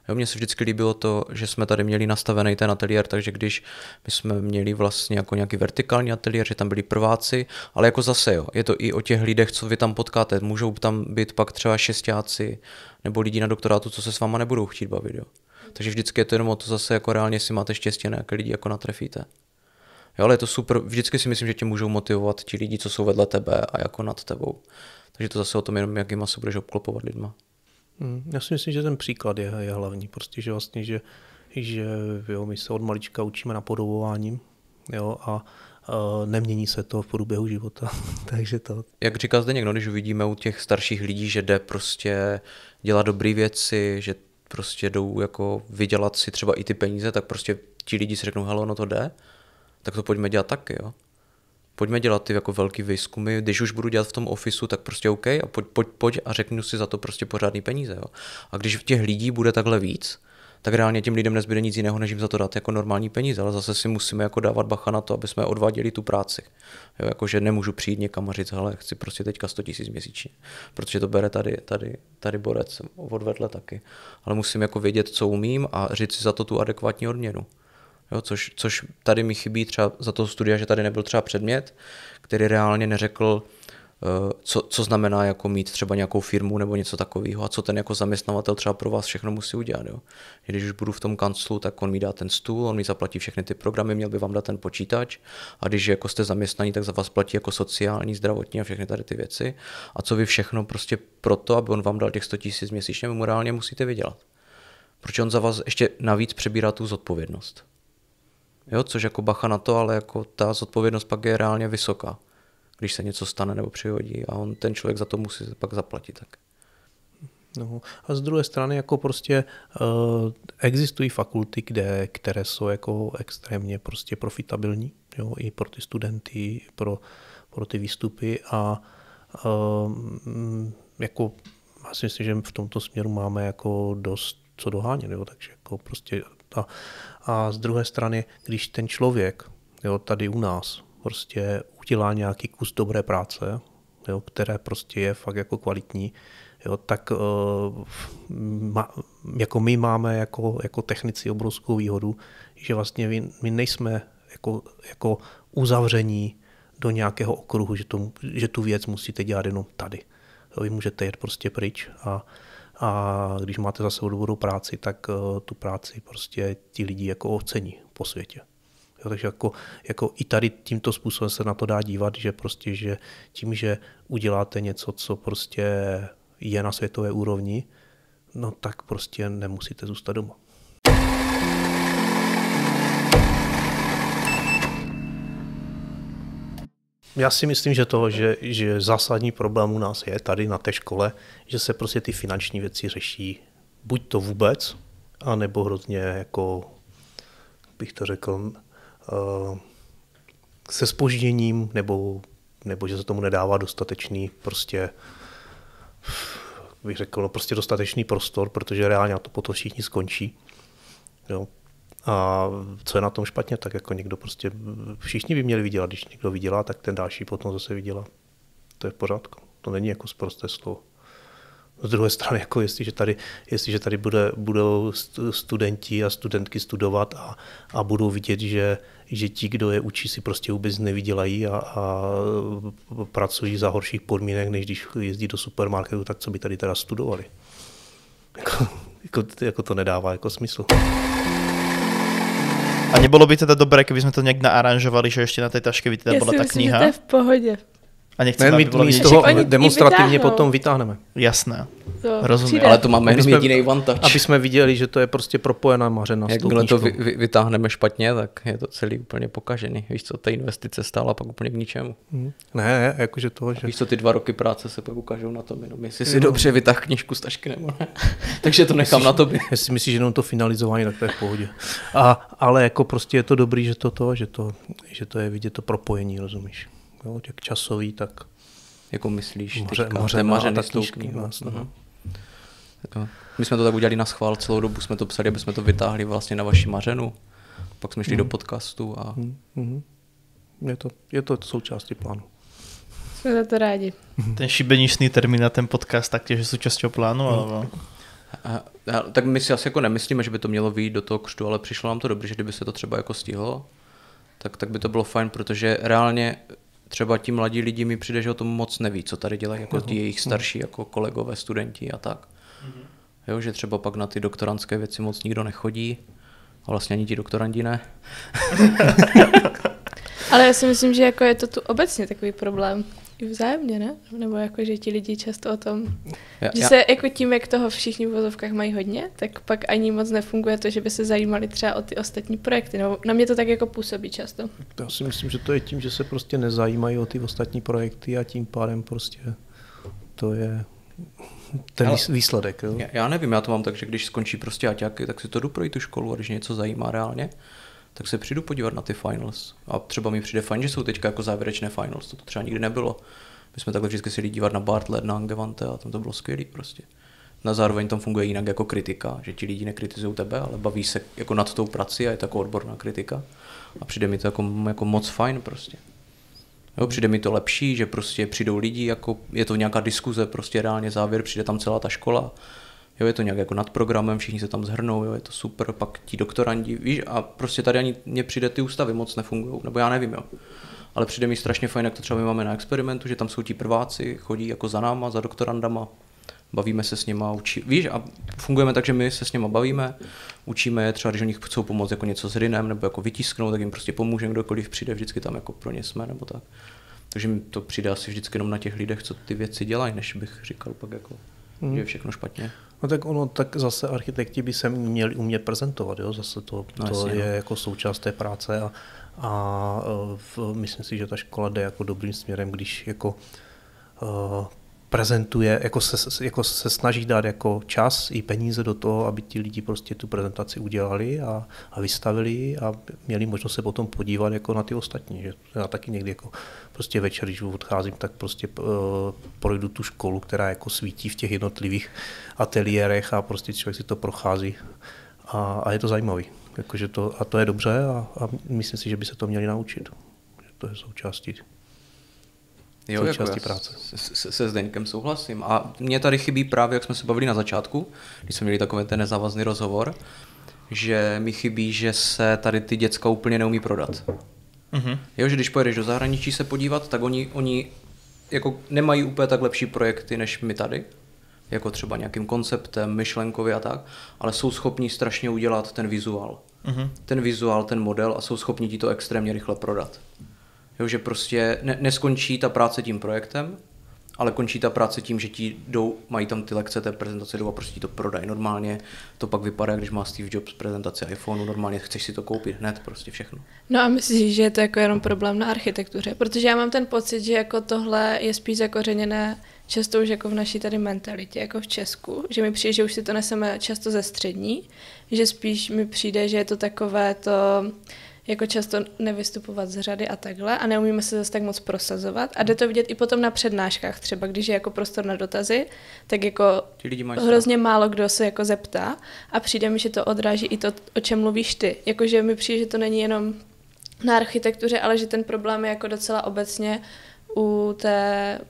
Jo, mně se vždycky líbilo to, že jsme tady měli nastavený ten ateliér, takže když my jsme měli vlastně jako nějaký vertikální ateliér, že tam byli prváci, ale jako zase jo, je to i o těch lidech, co vy tam potkáte, můžou tam být pak třeba šestáci nebo lidi na doktorátu, co se s váma nebudou chtít bavit, jo. Takže vždycky je to jenom o to zase jako reálně si máte štěstí, nějaké lidi jako natrefíte. Jo, ale je to super, vždycky si myslím, že tě můžou motivovat ti lidi, co jsou vedle tebe a jako nad tebou. Takže to zase o tom jenom, jakýma se budeš obklopovat lidma. Já si myslím, že ten příklad je hlavní, prostě, že vlastně, že jo, my se od malička učíme napodobováním, jo, a nemění se to v průběhu života, takže to. Jak říká Zdeněk, no, když uvidíme u těch starších lidí, že jde prostě dělat dobré věci, že prostě jdou jako vydělat si třeba i ty peníze, tak prostě ti lidi si řeknou, hele, no to jde, tak to pojďme dělat taky, jo. Pojďme dělat ty jako velký výzkumy, když už budu dělat v tom ofisu, tak prostě OK a pojď a řeknu si za to prostě pořádný peníze. Jo. A když těch lidí bude takhle víc, tak reálně těm lidem nezbyde nic jiného, než jim za to dát jako normální peníze, ale zase si musíme jako dávat bacha na to, aby jsme odváděli tu práci. Jo, jakože nemůžu přijít někam a říct, hele, chci prostě teďka 100 000 měsíčně, protože to bere tady borec odvedle taky. Ale musím jako vědět, co umím a říct si za to tu adekvátní odměnu. Jo, což tady mi chybí třeba za toho studia, že tady nebyl třeba předmět, který reálně neřekl, co znamená jako mít třeba nějakou firmu nebo něco takového a co ten jako zaměstnavatel třeba pro vás všechno musí udělat. Jo. Když už budu v tom kanclu, tak on mi dá ten stůl, on mi zaplatí všechny ty programy, měl by vám dát ten počítač a když jako jste zaměstnaní, tak za vás platí jako sociální, zdravotní a všechny tady ty věci. A co vy všechno prostě proto, aby on vám dal těch 100 000 měsíčně, mu reálně musíte vydělat. Protože on za vás ještě navíc přebírá tu zodpovědnost. Jo, což jako bacha na to, ale jako ta zodpovědnost pak je reálně vysoká, když se něco stane nebo přihodí a ten člověk za to musí pak zaplatit. Tak. No, a z druhé strany jako prostě existují fakulty, které jsou jako extrémně prostě profitabilní, jo, i pro ty studenty, pro ty výstupy a jako já si myslím, že v tomto směru máme jako dost co dohánět, jo, takže jako prostě a z druhé strany, když ten člověk, jo, tady u nás prostě udělá nějaký kus dobré práce, jo, které prostě je fakt jako kvalitní, jo, tak jako my máme jako technici obrovskou výhodu, že vlastně my nejsme jako uzavření do nějakého okruhu, že tu věc musíte dělat jenom tady. Jo, vy můžete jet prostě pryč a když máte za sebou dobrou práci, tak tu práci prostě ti lidi jako ocení po světě. Jo, takže jako i tady tímto způsobem se na to dá dívat, že prostě, že tím, že uděláte něco, co prostě je na světové úrovni, no tak prostě nemusíte zůstat doma. Já si myslím, že zásadní problém u nás je tady na té škole, že se prostě ty finanční věci řeší buď to vůbec, anebo hrozně jako, bych to řekl, se zpožděním, nebo že se tomu nedává dostatečný prostě, bych řekl, prostě dostatečný prostor, protože reálně na to potom všichni skončí. Jo. A co je na tom špatně, tak jako někdo prostě, všichni by měli vydělat, když někdo vydělá, tak ten další potom zase vydělá. To je v pořádku, to není jako sprosté slovo. Z druhé strany, jako jestliže tady budou studenti a studentky studovat a budou vidět, že ti, kdo je učí, si prostě vůbec nevydělají a pracují za horších podmínek, než když jezdí do supermarketu, tak co by tady teda studovali? Jako to nedává jako smysl. A nebolo by teda dobré, keby sme to nejak naaranžovali, že ešte na tej taške by teda bola tá kniha? Ja si myslím, že to je v pohode. A nechcem, aby bolo my z toho demonstrativně potom vytáhneme. Jasné, To rozumím. přijde. Ale to máme jenom jediný vantač. Aby jsme viděli, že to je prostě propojená mařena s tou Jakmile to knížkou. vytáhneme špatně, tak je to celý úplně pokažený. Víš co, ta investice stála pak úplně k ničemu. Ne, jakože toho, že... Víš co, ty 2 roky práce se pak ukážou na tom jenom, jestli si dobře vytáhl knížku z tašky nebo ne. Takže to nechám na tobě. Jestli myslíš, že jenom to finalizování, tak to je v pohodě. Ale jako prostě je to dobrý, že to je vidět to propojení, rozumíš? Jo, jak časový, tak... Jako myslíš, Mařena mařeny a s tou knížky, knihou. vlastně. My jsme to tak udělali na schvál, celou dobu jsme to psali, aby jsme to vytáhli vlastně na vaši mařenu. Pak jsme šli do podcastu a... Je to součástí plánu. Jsme za to rádi. Ten šibeničný termín na ten podcast taktiež je súčasťou plánu, alebo... Tak my si asi jako nemyslíme, že by to mělo vyjít do toho křtu, ale přišlo nám to dobře, že kdyby se to třeba jako stihlo, tak by to bylo fajn, protože reálně třeba ti mladí lidi mi přijde, že o tom moc neví, co tady dělají, jako ti jejich starší jako kolegové, studenti a tak. Jo, že třeba pak na ty doktorandské věci moc nikdo nechodí a vlastně ani ti doktorandi ne. Ale já si myslím, že jako je to tu obecně takový problém. I vzájemně, ne? Nebo jako, že ti lidi často o tom, že se jako tím, jak toho všichni v vozovkách mají hodně, tak pak ani moc nefunguje to, že by se zajímali třeba o ty ostatní projekty. No, na mě to tak jako působí často. Já si myslím, že to je tím, že se prostě nezajímají o ty ostatní projekty a tím pádem prostě to je ten výsledek. Jo? Já nevím, já to mám tak, že když skončí prostě aťáky, tak si to jdu projít tu školu a když něco zajímá reálně, tak se přijdu podívat na ty finals. A třeba mi přijde fajn, že jsou teďka jako závěrečné finals, to třeba nikdy nebylo. My jsme takhle vždycky si dívat na Bartlett, na Angewandte a tam to bylo skvělý prostě. Na zároveň tam funguje jinak jako kritika, že ti lidi nekritizují tebe, ale baví se jako nad tou prací a je to jako odborná kritika. A přijde mi to jako moc fajn prostě. Jo, přijde mi to lepší, že prostě přijdou lidi, jako je to nějaká diskuze, prostě reálně závěr, přijde tam celá ta škola. Jo, je to nějak jako nad programem, všichni se tam zhrnou, jo, je to super, pak ti doktorandi, víš, a prostě tady ani mně přijde ty ústavy moc nefungují, nebo já nevím, jo. Ale přijde mi strašně fajn, jak to třeba my máme na experimentu, že tam jsou ti prváci, chodí jako za náma, za doktorandama, bavíme se s nima, víš, a fungujeme tak, že my se s nima bavíme, učíme je třeba, když oni chcou pomoct jako něco s rinem, nebo jako vytisknout, tak jim prostě pomůžeme, kdokoliv přijde, vždycky tam jako pro ně jsme, nebo tak. Takže mi to přijde asi vždycky jenom na těch lidech, co ty věci dělají, než bych říkal pak jako, že je všechno špatně. No tak zase architekti by se měli umět prezentovat, jo? Zase to je jako součást té práce a myslím si, že ta škola jde jako dobrým směrem, když jako prezentuje, jako se snaží dát jako čas i peníze do toho, aby ti lidi prostě tu prezentaci udělali a vystavili a měli možnost se potom podívat jako na ty ostatní. Že já taky někdy jako prostě večer, když odcházím, tak prostě projdu tu školu, která jako svítí v těch jednotlivých ateliérech a prostě člověk si to prochází a je to zajímavý. Jakože a to je dobře a myslím si, že by se to měli naučit. Že to je součástí. Jo, jako práce. Se Zdeňkem souhlasím. A mě tady chybí právě, jak jsme se bavili na začátku, když jsme měli takový ten nezávazný rozhovor, že mi chybí, že se tady ty děcka úplně neumí prodat. Mm-hmm. Jo, že když pojedeš do zahraničí se podívat, tak oni jako nemají úplně tak lepší projekty než my tady, jako třeba nějakým konceptem, myšlenkově a tak, ale jsou schopní strašně udělat ten vizuál. Mm-hmm. Ten vizuál, ten model a jsou schopni ti to extrémně rychle prodat. Jo, že prostě neskončí ta práce tím projektem, ale končí ta práce tím, že ti mají tam ty lekce, té prezentace jdou a prostě ti to prodají. Normálně to pak vypadá, když má Steve Jobs prezentaci iPhoneu, normálně chceš si to koupit hned, prostě všechno. No a myslíš, že je to jako jenom problém na architektuře? Protože já mám ten pocit, že jako tohle je spíš zakořeněné často už jako v naší tady mentalitě, jako v Česku, že mi přijde, že už si to neseme často ze střední, že spíš mi přijde, že je to takové to jako často nevystupovat z řady a takhle a neumíme se zase tak moc prosazovat a jde to vidět i potom na přednáškách třeba, když je jako prostor na dotazy, tak jako hrozně málo kdo se jako zeptá a přijde mi, že to odráží i to, o čem mluvíš ty. Jakože mi přijde, že to není jenom na architektuře, ale že ten problém je jako docela obecně u té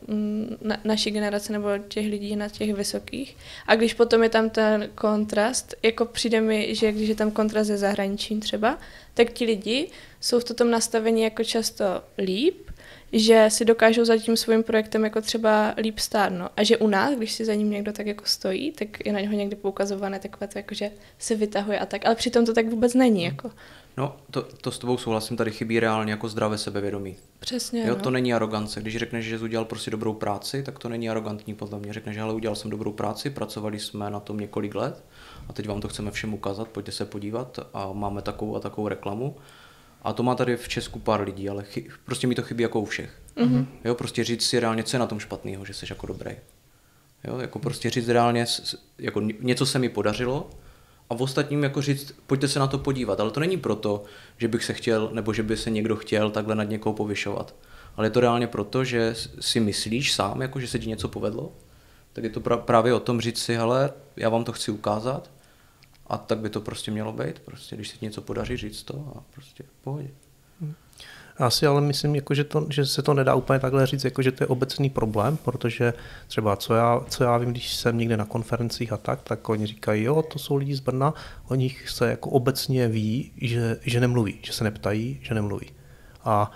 naší generace nebo těch lidí na těch vysokých. A když potom je tam ten kontrast, jako přijde mi, že když je tam kontrast ze zahraničím třeba, tak ti lidi jsou v tom nastavení jako často líp, že si dokážou za tím svým projektem jako třeba líp stát. No. A že u nás, když si za ním někdo tak jako stojí, tak je na něho někdy poukazované takové to, jako, že se vytahuje a tak. Ale přitom to tak vůbec není. Jako. No, to s tebou souhlasím, tady chybí reálně jako zdravé sebevědomí. Přesně, jo, no. To není arogance. Když řekneš, že jsi udělal prostě dobrou práci, tak to není arrogantní podle mě. Řekneš, že ale udělal jsem dobrou práci, pracovali jsme na tom několik let a teď vám to chceme všem ukázat, pojďte se podívat a máme takovou a takovou reklamu. A to má tady v Česku pár lidí, ale prostě mi to chybí jako u všech. Mm-hmm. Jo, prostě říct si reálně, co je na tom špatného, že jsi jako dobrý. Jo, jako prostě říct reálně, jako něco se mi podařilo, a v ostatním jako říct, pojďte se na to podívat, ale to není proto, že bych se chtěl, nebo že by se někdo chtěl takhle nad někoho povyšovat. Ale je to reálně proto, že si myslíš sám, jako že se ti něco povedlo, tak je to právě o tom říct si, hele, já vám to chci ukázat a tak by to prostě mělo být. Prostě, když se ti něco podaří, říct to a prostě v pohodě. Já si ale myslím, jako, že se to nedá úplně takhle říct, jako, že to je obecný problém, protože třeba co já vím, když jsem někde na konferencích a tak oni říkají, jo, to jsou lidi z Brna, o nich se jako obecně ví, že nemluví, že se neptají, že nemluví. A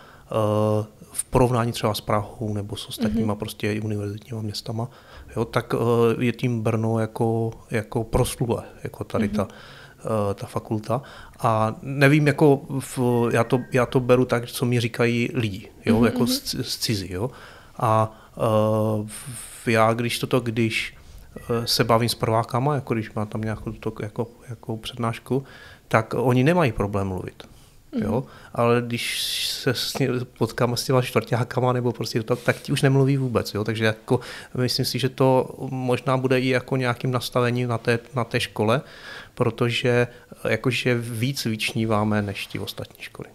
v porovnání třeba s Prahou nebo s ostatníma prostě univerzitníma městama, jo, tak je tím Brno jako proslulé, jako tady ta fakulta. A nevím, jako já to beru tak, co mi říkají lidi, jo, jako z cizí. Jo. A já když se bavím s prvákama, jako když mám tam nějakou přednášku, tak oni nemají problém mluvit. Jo? Ale když se potkám s těma čtvrťákama nebo prostě to, tak ti už nemluví vůbec. Jo? Takže jako, myslím si, že to možná bude i jako nějakým nastavením na té škole, protože jakože víc vyčníváme než ti ostatní školy.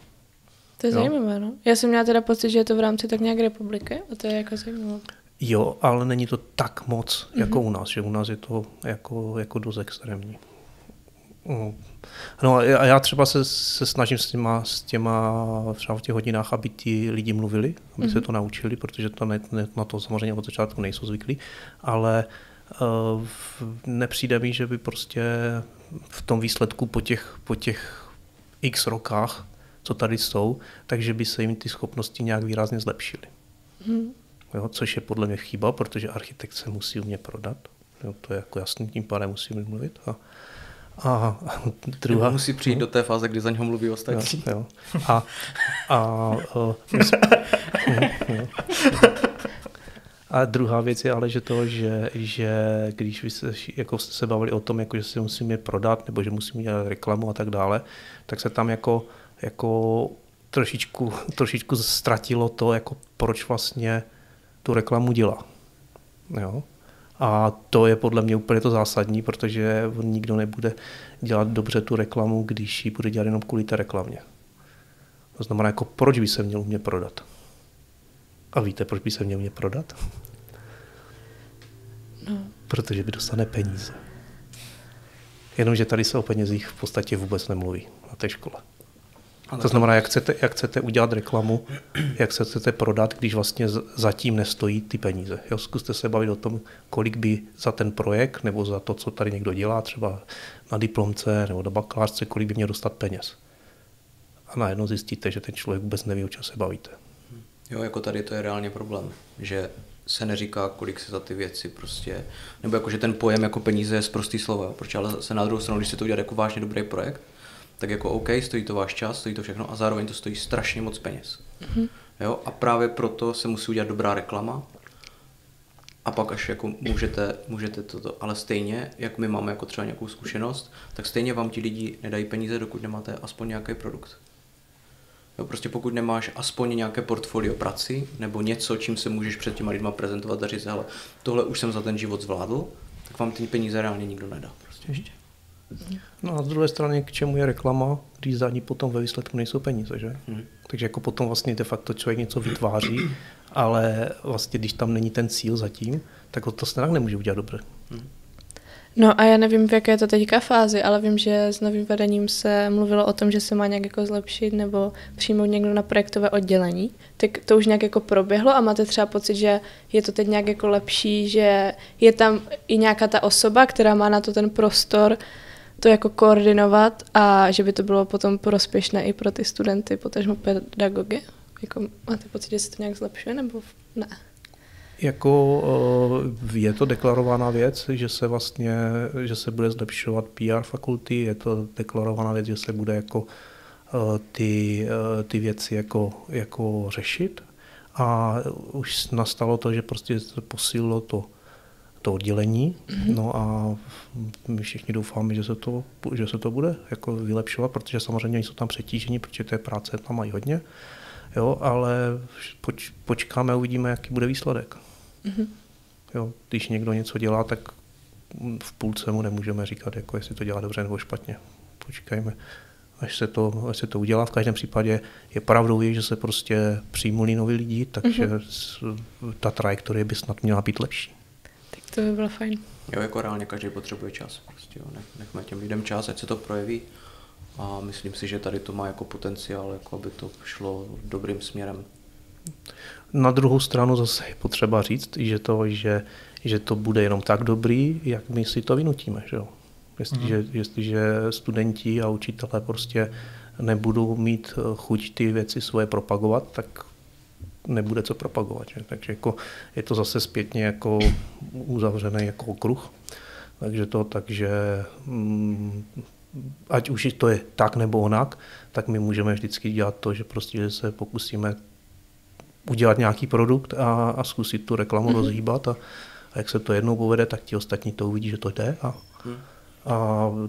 To je zajímavé, no. Já jsem měla teda pocit, že je to v rámci tak nějak republiky a to je jako zajímavé. Jo, ale není to tak moc jako u nás, že u nás je to jako dost extrémní. No a já třeba se snažím s těma třeba v těch hodinách, aby ti lidi mluvili, aby se to naučili, protože to na to samozřejmě od začátku nejsou zvyklí, ale nepřijde mi, že by prostě v tom výsledku po těch x rokách, co tady jsou, takže by se jim ty schopnosti nějak výrazně zlepšily. Jo, což je podle mě chyba, protože architekt se musí umět prodat. Jo, to je jako jasný, tím pádem musí mluvit. A druhá... Musí přijít do té fáze, kdy za něho mluví ostatní. Jo. A druhá věc je ale, že když vy se bavili o tom, jako, že se musíme prodat, nebo že musíme dělat reklamu a tak dále, tak se tam jako trošičku ztratilo to, jako proč vlastně tu reklamu dělá. Jo? A to je podle mě úplně to zásadní, protože nikdo nebude dělat dobře tu reklamu, když ji bude dělat jenom kvůli té reklamě. To znamená, jako proč by se měl umět prodat? A víte, proč by se měl umět prodat? No. Protože by dostane peníze. Jenomže tady se o penězích v podstatě vůbec nemluví na té škole. To znamená, jak chcete udělat reklamu, jak se chcete prodat, když vlastně zatím nestojí ty peníze. Jo, zkuste se bavit o tom, kolik by za ten projekt nebo za to, co tady někdo dělá, třeba na diplomce nebo na bakalářce, kolik by měl dostat peněz. A najednou zjistíte, že ten člověk vůbec neví, o čem se bavíte. Jo, jako tady to je reálně problém, že se neříká, kolik se za ty věci prostě, nebo jako, že ten pojem jako peníze je sprostý slovo, proč ale se na druhou stranu, když se to udělat jako vážně dobrý projekt, tak jako OK, stojí to váš čas, stojí to všechno a zároveň to stojí strašně moc peněz. Jo? A právě proto se musí udělat dobrá reklama a pak až jako můžete toto, ale stejně, jak my máme jako třeba nějakou zkušenost, tak stejně vám ti lidi nedají peníze, dokud nemáte aspoň nějaký produkt. Jo, prostě pokud nemáš aspoň nějaké portfolio prací, nebo něco, čím se můžeš před těma lidma prezentovat a říct, hele, tohle už jsem za ten život zvládl, tak vám ty peníze reálně nikdo nedá. Prostě ještě. No a z druhé strany, k čemu je reklama, když za ní potom ve výsledku nejsou peníze, že? Takže jako potom vlastně de facto člověk něco vytváří, ale vlastně když tam není ten cíl zatím, tak to snad nemůže udělat dobře. No a já nevím, v jaké je to teďka fázi, ale vím, že s novým vedením se mluvilo o tom, že se má nějak jako zlepšit nebo přijmout někdo na projektové oddělení. Tak to už nějak jako proběhlo a máte třeba pocit, že je to teď nějak jako lepší, že je tam i nějaká ta osoba, která má na to ten prostor to jako koordinovat a že by to bylo potom prospěšné i pro ty studenty, potažmo pedagogy. Jako, máte pocit, že se to nějak zlepšuje nebo ne? Jako je to deklarovaná věc, že se bude zlepšovat PR fakulty, je to deklarovaná věc, že se bude jako ty věci jako řešit a už nastalo to, že prostě se posílilo to oddělení, no a my všichni doufáme, že se to bude jako vylepšovat, protože samozřejmě jsou tam přetížení, protože té práce tam mají hodně, jo, ale počkáme a uvidíme, jaký bude výsledek. Jo, když někdo něco dělá, tak v půlce mu nemůžeme říkat, jako jestli to dělá dobře nebo špatně. Počkejme, až se to udělá. V každém případě je pravdou, že se prostě přijmuli noví lidi, takže ta trajektorie by snad měla být lepší. Tak to by bylo fajn. Jo, jako reálně každý potřebuje čas. Prostě, jo. Nechme těm lidem čas, ať se to projeví. A myslím si, že tady to má jako potenciál, jako aby to šlo dobrým směrem. Na druhou stranu zase je potřeba říct, že to bude jenom tak dobrý, jak my si to vynutíme. Že jo? Jestliže studenti a učitelé prostě nebudou mít chuť ty věci svoje propagovat, tak nebude co propagovat. Že? Takže jako je to zase zpětně jako uzavřený jako kruh. Takže ať už to je tak nebo onak, tak my můžeme vždycky dělat to, že prostě se pokusíme udělat nějaký produkt a zkusit tu reklamu rozhýbat a jak se to jednou povede, tak ti ostatní to uvidí, že to jde a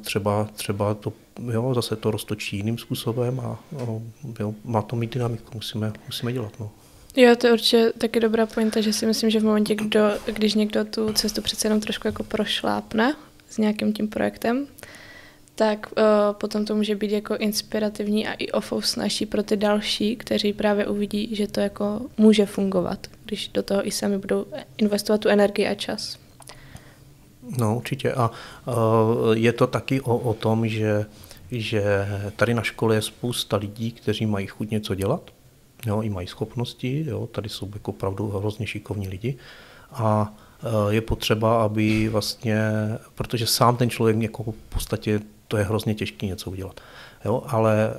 třeba to, jo, zase to roztočí jiným způsobem a jo, má to mít dynamiku, musíme dělat. No. Jo, to je určitě taky dobrá pointa, že si myslím, že v momentě, když někdo tu cestu přece jenom trošku jako prošlápne s nějakým tím projektem, tak potom to může být jako inspirativní a i snažší pro ty další, kteří právě uvidí, že to jako může fungovat, když do toho i sami budou investovat tu energii a čas. No určitě a je to taky o tom, že tady na škole je spousta lidí, kteří mají chuť něco dělat, jo, i mají schopnosti, jo, tady jsou jako opravdu hrozně šikovní lidi a je potřeba, aby vlastně, protože sám ten člověk jako v podstatě to je hrozně těžké něco udělat. Jo, ale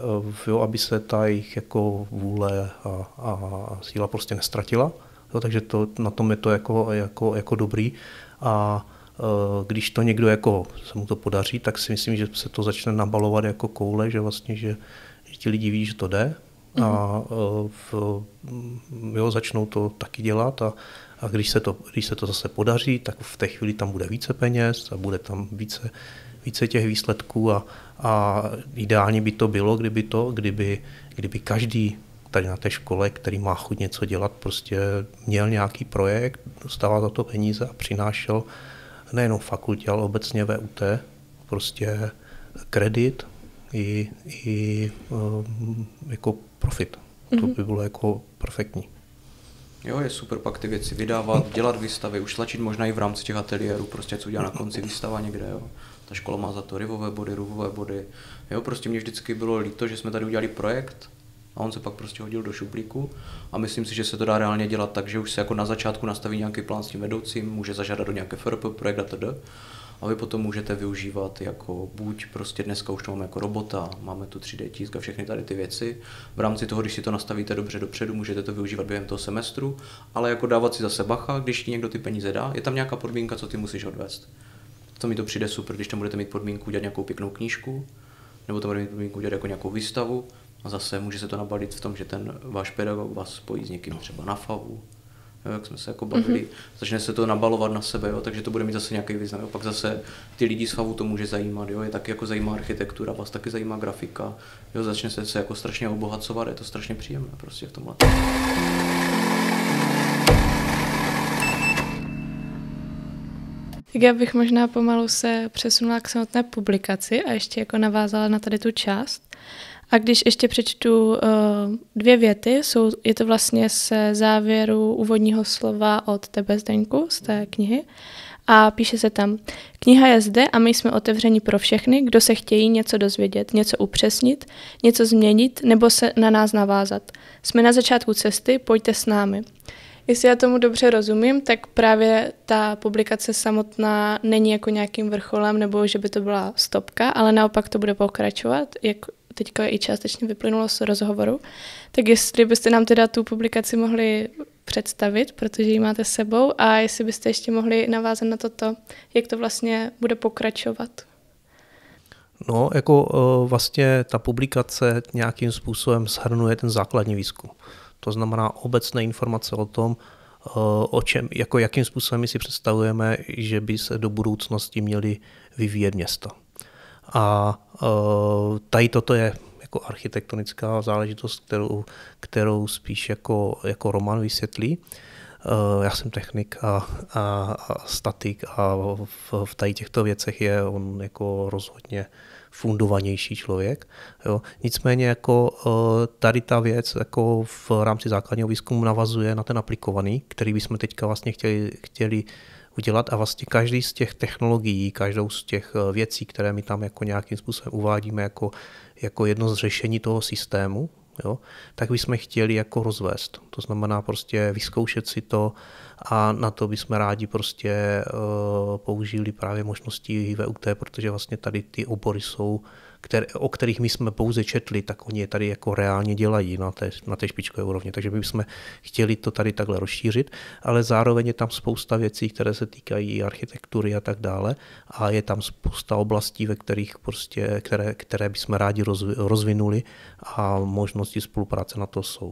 jo, aby se ta jejich jako vůle a síla prostě nestratila. Jo, takže na tom je to jako dobrý. A když to někdo jako se mu to podaří, tak si myslím, že se to začne nabalovat jako koule, že vlastně, že ti lidi ví, že to jde a jo, začnou to taky dělat a když se to zase podaří, tak v té chvíli tam bude více peněz a bude tam více těch výsledků a ideálně by to bylo, kdyby každý tady na té škole, který má chuť něco dělat, prostě měl nějaký projekt, dostával za to peníze a přinášel nejenom fakultě, ale obecně VUT prostě kredit i jako profit. To by bylo jako perfektní. Jo, je super pak ty věci vydávat, dělat výstavy, už tlačit možná i v rámci těch ateliérů, prostě co udělá na konci výstava někde, jo. Ta škola má za to rivové body, ruvové body. Jo, prostě mě vždycky bylo líto, že jsme tady udělali projekt a on se pak prostě hodil do šuplíku a myslím si, že se to dá reálně dělat tak, že už se jako na začátku nastaví nějaký plán s tím vedoucím, může zažádat do nějaké FRP projekt atd. A vy potom můžete využívat jako buď prostě dneska už to máme jako robota, máme tu 3D tisk a všechny tady ty věci. V rámci toho, když si to nastavíte dobře dopředu, můžete to využívat během toho semestru, ale jako dávat si zase bacha, když ti někdo ty peníze dá, je tam nějaká podmínka, co ty musíš odvést. To mi to přijde super, když tam budete mít podmínku udělat nějakou pěknou knížku, nebo tam budete mít podmínku udělat jako nějakou výstavu a zase může se to nabalit v tom, že ten váš pedagog vás spojí s někým třeba na FAVu, jo, jak jsme se jako bavili, začne se to nabalovat na sebe, jo, takže to bude mít zase nějaký význam. Jo. Pak zase ty lidi z FAVu to může zajímat, jo, je taky jako zajímá architektura, vás taky zajímá grafika, jo, začne se jako strašně obohacovat, je to strašně příjemné prostě v tomhle. Tak já bych možná pomalu se přesunula k samotné publikaci a ještě jako navázala na tady tu část. A když ještě přečtu 2 věty, je to vlastně se závěru úvodního slova od tebe, Zdeňku, z té knihy. A píše se tam, kniha je zde a my jsme otevřeni pro všechny, kdo se chtějí něco dozvědět, něco upřesnit, něco změnit nebo se na nás navázat. Jsme na začátku cesty, pojďte s námi. Jestli já tomu dobře rozumím, tak právě ta publikace samotná není jako nějakým vrcholem nebo že by to byla stopka, ale naopak to bude pokračovat, jak teďka i částečně vyplynulo z rozhovoru. Tak jestli byste nám teda tu publikaci mohli představit, protože ji máte s sebou, a jestli byste ještě mohli navázat na toto, jak to vlastně bude pokračovat. No, jako vlastně ta publikace nějakým způsobem shrnuje ten základní výzkum. To znamená obecné informace o tom, o čem, jako jakým způsobem my si představujeme, že by se do budoucnosti měly vyvíjet města. A tady toto je jako architektonická záležitost, kterou spíš jako Roman vysvětlí. Já jsem technik a statik a v tady těchto věcech je on jako rozhodně fundovanější člověk. Jo. Nicméně jako tady ta věc jako v rámci základního výzkumu navazuje na ten aplikovaný, který bychom teďka vlastně chtěli udělat, a vlastně každý z těch technologií, každou z těch věcí, které my tam jako nějakým způsobem uvádíme jako jedno z řešení toho systému, jo, tak bychom chtěli jako rozvést. To znamená prostě vyzkoušet si to a na to bychom rádi prostě použili právě možnosti VUT, protože vlastně tady ty obory jsou, o kterých my jsme pouze četli, tak oni je tady jako reálně dělají na té špičkové úrovni. Takže my jsme chtěli to tady takhle rozšířit, ale zároveň je tam spousta věcí, které se týkají architektury a tak dále, a je tam spousta oblastí, ve kterých prostě, které bychom rádi rozvinuli, a možnosti spolupráce na to jsou.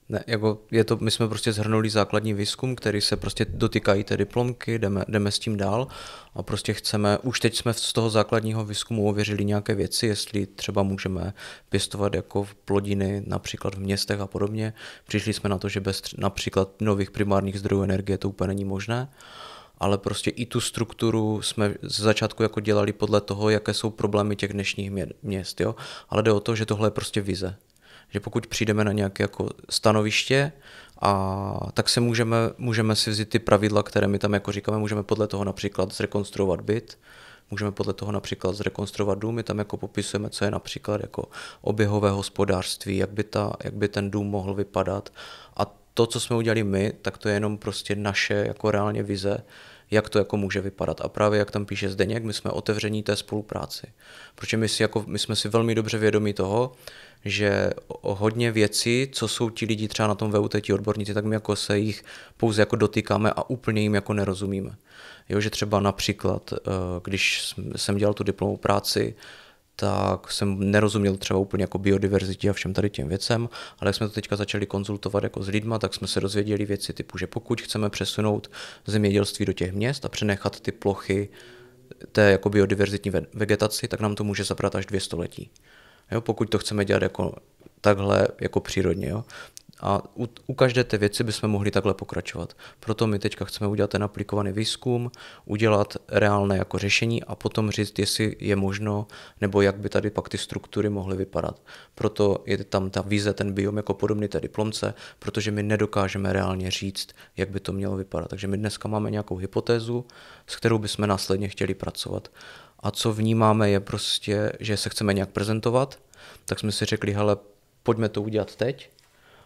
Ne, jako my jsme prostě shrnuli základní výzkum, který se prostě dotýkají té diplomky, jdeme s tím dál a prostě už teď jsme z toho základního výzkumu ověřili nějaké věci, jestli třeba můžeme pěstovat jako plodiny například v městech a podobně. Přišli jsme na to, že bez například nových primárních zdrojů energie to úplně není možné, ale prostě i tu strukturu jsme ze začátku jako dělali podle toho, jaké jsou problémy těch dnešních měst, jo? Ale jde o to, že tohle je prostě vize. Že pokud přijdeme na nějaké jako stanoviště, tak se můžeme si vzít ty pravidla, které my tam jako říkáme, můžeme podle toho například zrekonstruovat byt, můžeme podle toho například zrekonstruovat dům, my tam jako popisujeme, co je například jako oběhové hospodářství, jak by ten dům mohl vypadat, a to, co jsme udělali my, tak to je jenom prostě naše jako reálně vize, jak to jako může vypadat. A právě jak tam píše Zdeněk, my jsme otevření té spolupráci. Protože my jsme si velmi dobře vědomi toho, že hodně věcí, co jsou ti lidi třeba na tom VUT, ti odborníci, tak my jako se jich pouze jako dotýkáme a úplně jim jako nerozumíme. Jo, že třeba například, když jsem dělal tu diplomovou práci, tak jsem nerozuměl třeba úplně jako biodiverzitě a všem tady těm věcem, ale jak jsme to teďka začali konzultovat jako s lidma, tak jsme se dozvěděli věci typu, že pokud chceme přesunout zemědělství do těch měst a přenechat ty plochy té jako biodiverzitní vegetaci, tak nám to může zabrat až 200 letí. Jo, pokud to chceme dělat jako takhle jako přírodně. Jo. A u každé té věci bychom mohli takhle pokračovat. Proto my teďka chceme udělat ten aplikovaný výzkum, udělat reálné jako řešení a potom říct, jestli je možno, nebo jak by tady pak ty struktury mohly vypadat. Proto je tam ta vize, ten biom jako podobný té diplomce, protože my nedokážeme reálně říct, jak by to mělo vypadat. Takže my dneska máme nějakou hypotézu, s kterou bychom následně chtěli pracovat. A co vnímáme je prostě, že se chceme nějak prezentovat, tak jsme si řekli, hele, pojďme to udělat teď,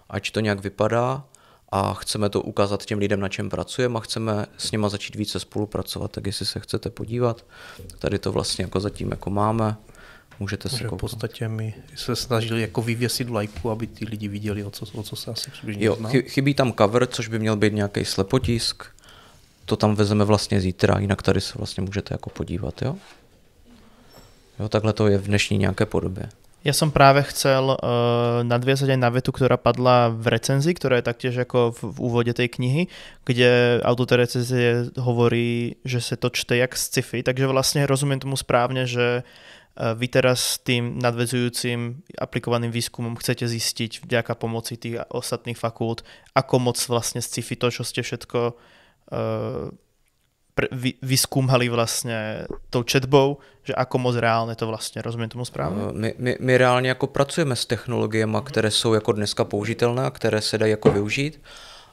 ať to nějak vypadá, a chceme to ukázat těm lidem, na čem pracujeme, a chceme s nima začít více spolupracovat. Tak jestli se chcete podívat, tady to vlastně jako zatím jako máme, můžete se kouknout. V podstatě my se snažili jako vyvěsit lajku, aby ty lidi viděli, o co se asi přibližně jedná. Chybí tam cover, což by měl být nějaký slepotisk, to tam vezeme vlastně zítra, jinak tady se vlastně můžete jako podívat, jo? Jo, takhle to je v dnešní nějaké podobě. Ja som práve chcel nadviazať aj na vetu, ktorá padla v recenzii, ktorá je taktiež ako v úvode tej knihy, kde autor tej recenzie hovorí, že sa to čte jak sci-fi, takže vlastne rozumiem tomu správne, že vy teraz tým nadväzujúcim aplikovaným výskumom chcete zistiť vďaka pomoci tých ostatných fakult, ako moc vlastne sci-fi to, čo ste všetko vyskúmali vlastne tou četbou, že ako moc reálne to vlastně, rozumím tomu správně? My reálně jako pracujeme s technologiemi, které jsou jako dneska použitelné, které se dají jako využít,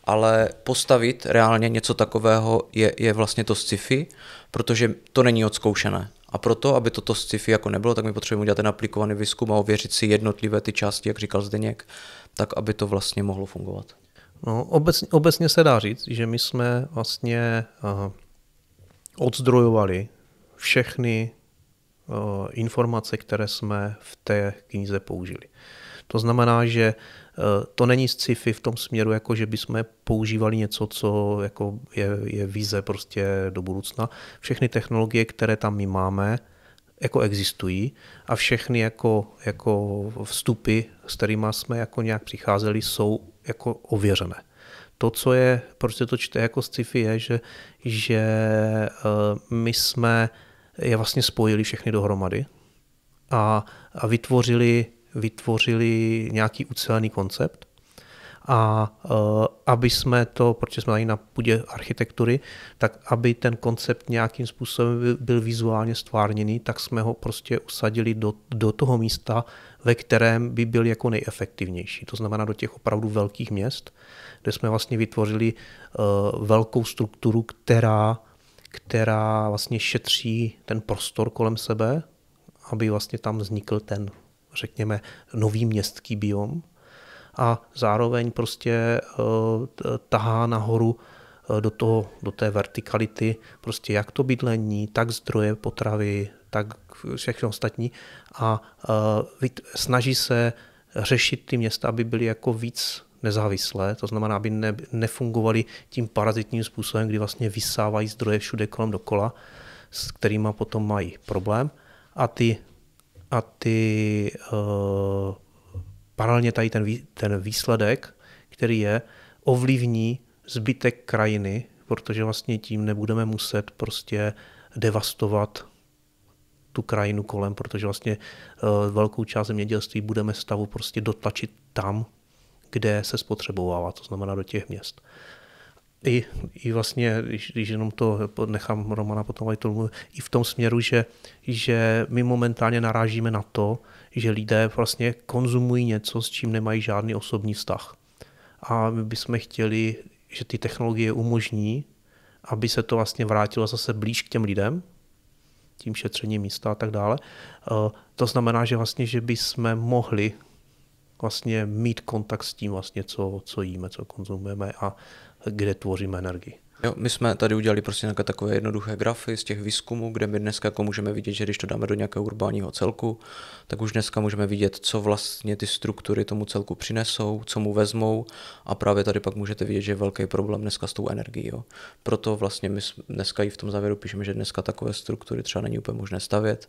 ale postavit reálně něco takového je vlastně to sci-fi, protože to není odzkoušené. A proto, aby toto sci-fi jako nebylo, tak my potřebujeme udělat ten aplikovaný výzkum a ověřit si jednotlivé ty části, jak říkal Zdeněk, tak aby to vlastně mohlo fungovat. No, obecně se dá říct, že my jsme vlastně odzdrojovali všechny informace, které jsme v té knize použili. To znamená, že to není sci-fi v tom směru, jako že bychom používali něco, co jako je vize prostě do budoucna. Všechny technologie, které tam my máme, jako existují a všechny jako vstupy, s kterými jsme jako nějak přicházeli, jsou jako ověřené. To, co je, prostě to čte jako sci-fi, je, že my jsme je vlastně spojili všechny dohromady a vytvořili nějaký ucelený koncept. A aby jsme to, protože jsme tady na půdě architektury, tak aby ten koncept nějakým způsobem byl vizuálně stvárněný, tak jsme ho prostě usadili do toho místa, ve kterém by byl jako nejefektivnější. To znamená do těch opravdu velkých měst, kde jsme vlastně vytvořili velkou strukturu, která vlastně šetří ten prostor kolem sebe, aby vlastně tam vznikl ten, řekněme, nový městský biom. A zároveň prostě tahá nahoru do té vertikality prostě jak to bydlení, tak zdroje potravy, tak všechno ostatní a snaží se řešit ty města, aby byly jako víc nezávislé, to znamená, aby nefungovaly tím parazitním způsobem, kdy vlastně vysávají zdroje všude kolem dokola, s kterými potom mají problém a ty paralelně tady ten výsledek, který je, ovlivní zbytek krajiny, protože vlastně tím nebudeme muset prostě devastovat tu krajinu kolem, protože vlastně velkou část zemědělství budeme stavu prostě dotlačit tam, kde se spotřebovává, to znamená do těch měst. I vlastně, když jenom to nechám Romana potom i v tom směru, že my momentálně narážíme na to, že lidé vlastně konzumují něco, s čím nemají žádný osobní vztah. A my bychom chtěli, že ty technologie umožní, aby se to vlastně vrátilo zase blíž k těm lidem, tím šetřením místa a tak dále. To znamená, že vlastně, že bychom mohli vlastně mít kontakt s tím vlastně, co jíme, co konzumujeme a kde tvoříme energii. Jo, my jsme tady udělali prostě nějaké takové jednoduché grafy z těch výzkumů, kde my dneska jako můžeme vidět, že když to dáme do nějakého urbánního celku, tak už dneska můžeme vidět, co vlastně ty struktury tomu celku přinesou, co mu vezmou a právě tady pak můžete vidět, že je velký problém dneska s tou energií. Jo. Proto vlastně my dneska i v tom závěru píšeme, že dneska takové struktury třeba není úplně možné stavět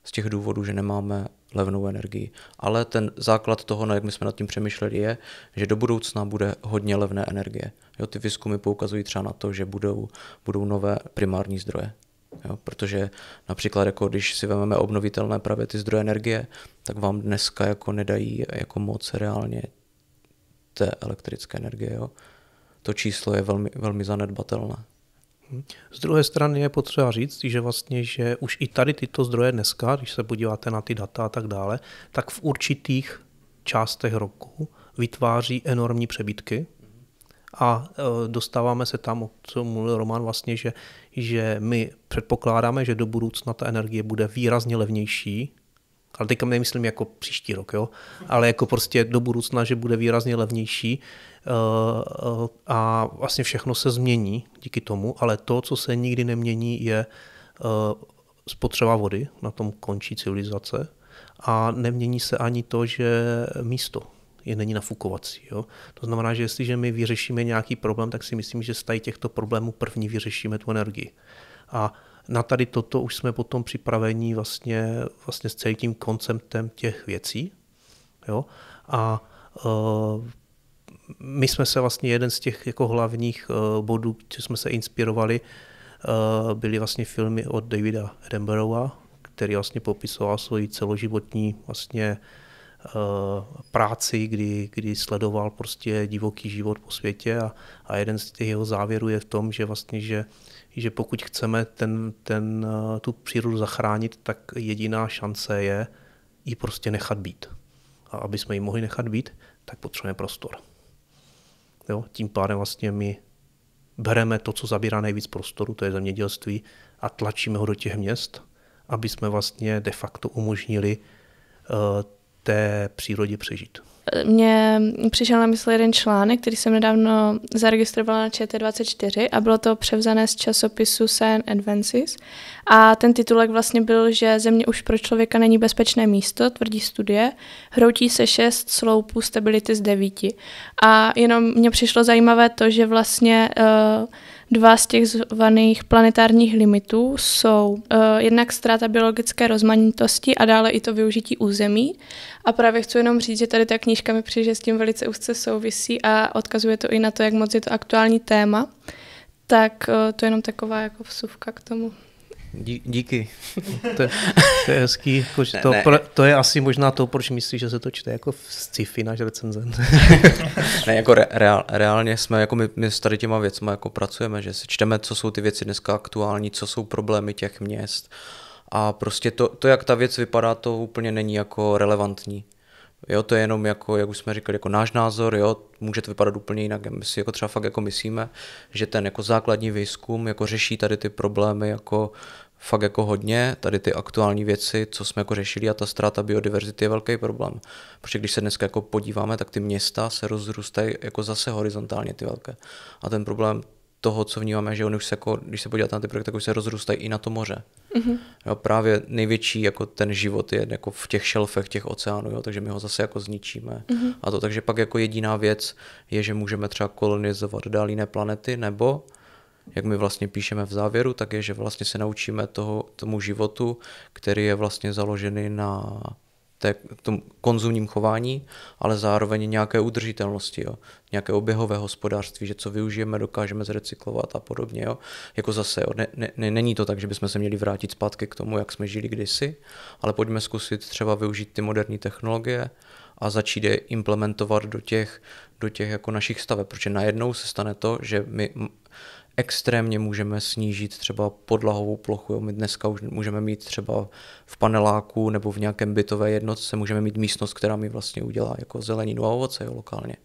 z těch důvodů, že nemáme levnou energii. Ale ten základ toho, jak my jsme nad tím přemýšleli, je, že do budoucna bude hodně levné energie. Jo, ty výzkumy poukazují třeba na to, že budou nové primární zdroje. Jo, protože například, jako když si vezmeme obnovitelné právě ty zdroje energie, tak vám dneska jako nedají jako moc reálně té elektrické energie. Jo. To číslo je velmi, velmi zanedbatelné. Z druhé strany je potřeba říct, že vlastně, že už i tady tyto zdroje dneska, když se podíváte na ty data a tak dále, tak v určitých částech roku vytváří enormní přebytky a dostáváme se tam, o co mluvil Roman, vlastně, že my předpokládáme, že do budoucna ta energie bude výrazně levnější, ale teďka nemyslím jako příští rok, jo? Ale jako prostě do budoucna, že bude výrazně levnější a vlastně všechno se změní díky tomu, ale to, co se nikdy nemění, je spotřeba vody, na tom končí civilizace a nemění se ani to, že místo není nafukovací. Jo? To znamená, že jestliže my vyřešíme nějaký problém, tak si myslím, že z těchto problémů první vyřešíme tu energii. A na tady toto už jsme potom připraveni vlastně s celým tím konceptem těch věcí. Jo? A my jsme se vlastně jeden z těch jako hlavních bodů, kde jsme se inspirovali, byly vlastně filmy od Davida Attenborougha, který vlastně popisoval svoji celoživotní vlastně práci, kdy sledoval prostě divoký život po světě a jeden z těch jeho závěrů je v tom, že vlastně, že pokud chceme tu přírodu zachránit, tak jediná šance je ji prostě nechat být. A aby jsme ji mohli nechat být, tak potřebujeme prostor. Jo? Tím pádem vlastně my bereme to, co zabírá nejvíc prostoru, to je zemědělství, a tlačíme ho do těch měst, aby jsme vlastně de facto umožnili té přírodě přežít. Mně přišel na mysl jeden článek, který jsem nedávno zaregistrovala na ČT24 a bylo to převzané z časopisu Science Advances. A ten titulek vlastně byl, že Země už pro člověka není bezpečné místo, tvrdí studie, hroutí se 6 sloupů stability z 9. A jenom mně přišlo zajímavé to, že vlastně 2 z těch zvaných planetárních limitů jsou jednak ztráta biologické rozmanitosti a dále i to využití území. A právě chci jenom říct, že tady ta knížka mi přijde, že s tím velice úzce souvisí a odkazuje to i na to, jak moc je to aktuální téma. Tak to je jenom taková jako vsuvka k tomu. Díky. To je hezký. To je asi možná to, proč myslíš, že se to čte jako v sci-fi náš recenzent. Ne, jako reálně jsme, jako my s tady těma věcma jako pracujeme, že si čteme, co jsou ty věci dneska aktuální, co jsou problémy těch měst a prostě to jak ta věc vypadá, to úplně není jako relevantní. Jo, to je jenom jako, jak už jsme říkali, jako náš názor, jo, může to vypadat úplně jinak. My si jako třeba fakt jako myslíme, že ten jako základní výzkum jako řeší tady ty problémy jako fakt jako hodně, tady ty aktuální věci, co jsme jako řešili, a ta ztráta biodiverzity je velký problém. Protože když se dneska jako podíváme, tak ty města se rozrůstají jako zase horizontálně ty velké. A ten problém toho, co vnímáme, že on už se jako, když se podíváte na ty projekty, tak už se rozrůstají i na to moře. Mm-hmm. Jo, právě největší jako ten život je jako v těch šelfech těch oceánů, jo, takže my ho zase jako zničíme. Mm-hmm. A to takže pak jako jediná věc je, že můžeme třeba kolonizovat dál jiné planety, nebo jak my vlastně píšeme v závěru, tak je, že vlastně se naučíme tomu životu, který je vlastně založený na tom konzumním chování, ale zároveň nějaké udržitelnosti, jo. Nějaké oběhové hospodářství, že co využijeme, dokážeme zrecyklovat a podobně. Jo. Jako zase, jo. Není to tak, že bychom se měli vrátit zpátky k tomu, jak jsme žili kdysi, ale pojďme zkusit třeba využít ty moderní technologie a začít je implementovat do těch jako našich staveb, protože najednou se stane to, že my extrémně můžeme snížit třeba podlahovou plochu. Jo. My dneska už můžeme mít třeba v paneláku nebo v nějakém bytové jednotce můžeme mít místnost, která mi vlastně udělá jako zeleninu a ovoce, jo, lokálně.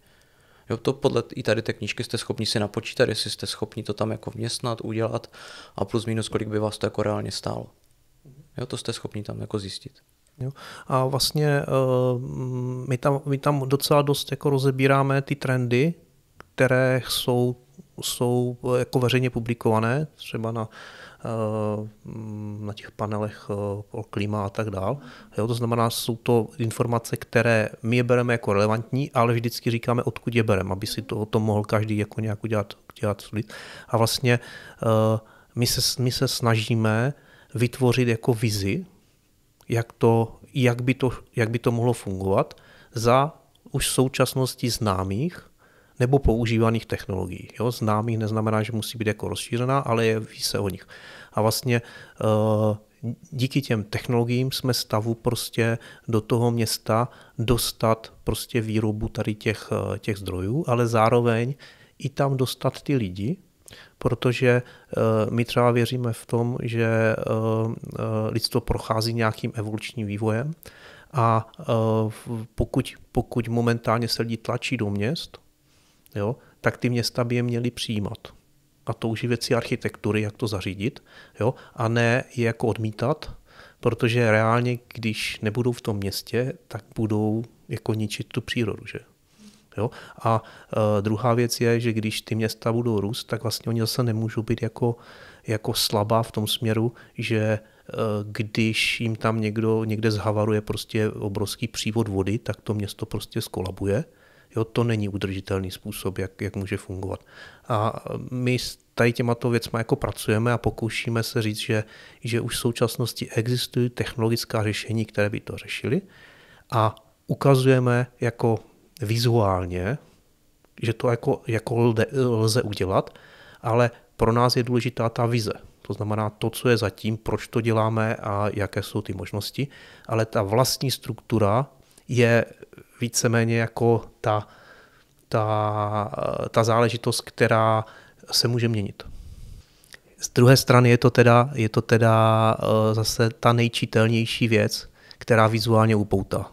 Jo, to podle i tady té knížky jste schopni si napočítat, jestli jste schopni to tam jako vměstnat, udělat a plus minus, kolik by vás to jako reálně stálo. Jo, to jste schopni tam jako zjistit. Jo. A vlastně my tam docela dost jako rozebíráme ty trendy, které jsou jako veřejně publikované, třeba na těch panelech o klima a tak dál. Jo, to znamená, jsou to informace, které my je bereme jako relevantní, ale vždycky říkáme, odkud je bereme, aby si to o tom mohl každý jako nějak udělat. A vlastně my se snažíme vytvořit jako vizi, jak by to mohlo fungovat za už v současnosti známých nebo používaných technologií. Jo? Známých neznamená, že musí být jako rozšířená, ale ví se o nich. A vlastně díky těm technologiím jsme stavu prostě do toho města dostat prostě výrobu tady těch zdrojů, ale zároveň i tam dostat ty lidi, protože my třeba věříme v tom, že lidstvo prochází nějakým evolučním vývojem a pokud momentálně se lidi tlačí do měst, jo, tak ty města by je měly přijímat. A to už je věci architektury, jak to zařídit, jo, a ne je jako odmítat, protože reálně, když nebudou v tom městě, tak budou jako ničit tu přírodu. Že? Jo? A druhá věc je, že když ty města budou růst, tak vlastně oni zase nemůžou být jako slabá v tom směru, že když jim tam někde zhavaruje prostě obrovský přívod vody, tak to město prostě skolabuje. Jo, to není udržitelný způsob, jak může fungovat. A my s tady těmato věcma jako pracujeme a pokoušíme se říct, že už v současnosti existují technologická řešení, které by to řešily a ukazujeme jako vizuálně, že to jako lze udělat, ale pro nás je důležitá ta vize. To znamená to, co je zatím, proč to děláme a jaké jsou ty možnosti, ale ta vlastní struktura je víceméně jako ta záležitost, která se může měnit. Z druhé strany je to teda zase ta nejčitelnější věc, která vizuálně upoutá.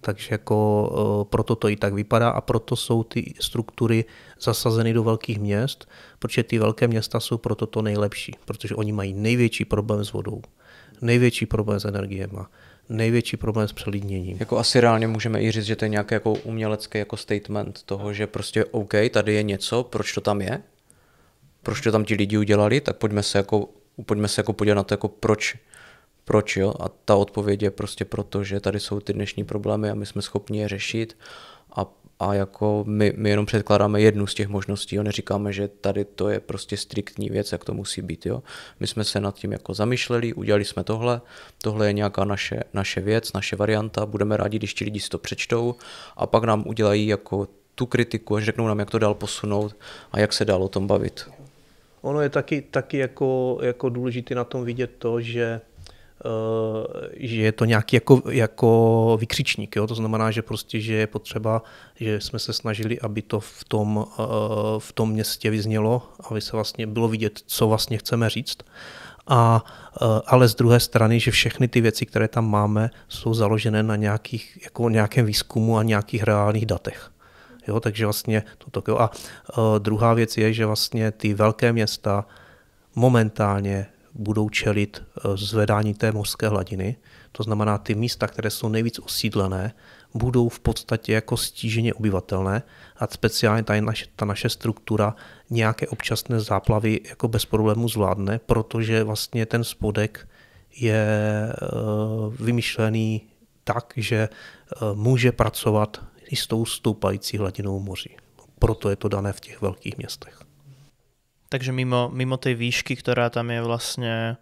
Takže jako proto to i tak vypadá a proto jsou ty struktury zasazeny do velkých měst, protože ty velké města jsou proto to nejlepší, protože oni mají největší problém s vodou, největší problém s energiema, největší problém s přelidněním. Jako asi reálně můžeme i říct, že to je nějaký jako umělecký jako statement toho, že prostě OK, tady je něco, proč to tam je, proč to tam ti lidi udělali, tak pojďme se jako podívat na to, jako proč jo? A ta odpověď je prostě proto, že tady jsou ty dnešní problémy a my jsme schopni je řešit a jako my jenom předkládáme jednu z těch možností, jo? Neříkáme, že tady to je prostě striktní věc, jak to musí být. Jo? My jsme se nad tím jako zamýšleli, udělali jsme tohle je nějaká naše věc, naše varianta, budeme rádi, když ti lidi si to přečtou a pak nám udělají jako tu kritiku, až řeknou nám, jak to dál posunout a jak se dál o tom bavit. Ono je taky jako důležité na tom vidět to, že je to nějaký jako vykřičník. Jo? To znamená, že prostě, že je potřeba, že jsme se snažili, aby to v tom městě vyznělo, aby se vlastně bylo vidět, co vlastně chceme říct. Ale z druhé strany, že všechny ty věci, které tam máme, jsou založené na nějakém výzkumu a nějakých reálných datech. Jo, takže vlastně toto. A druhá věc je, že vlastně ty velké města momentálně budou čelit zvedání té mořské hladiny. To znamená, ty místa, které jsou nejvíc osídlené, budou v podstatě jako stíženě obyvatelné a speciálně ta naše struktura nějaké občasné záplavy jako bez problémů zvládne, protože vlastně ten spodek je vymyšlený tak, že může pracovat i s tou stoupající hladinou moří. Proto je to dané v těch velkých městech. Takže mimo tej výšky, ktorá tam je vlastne,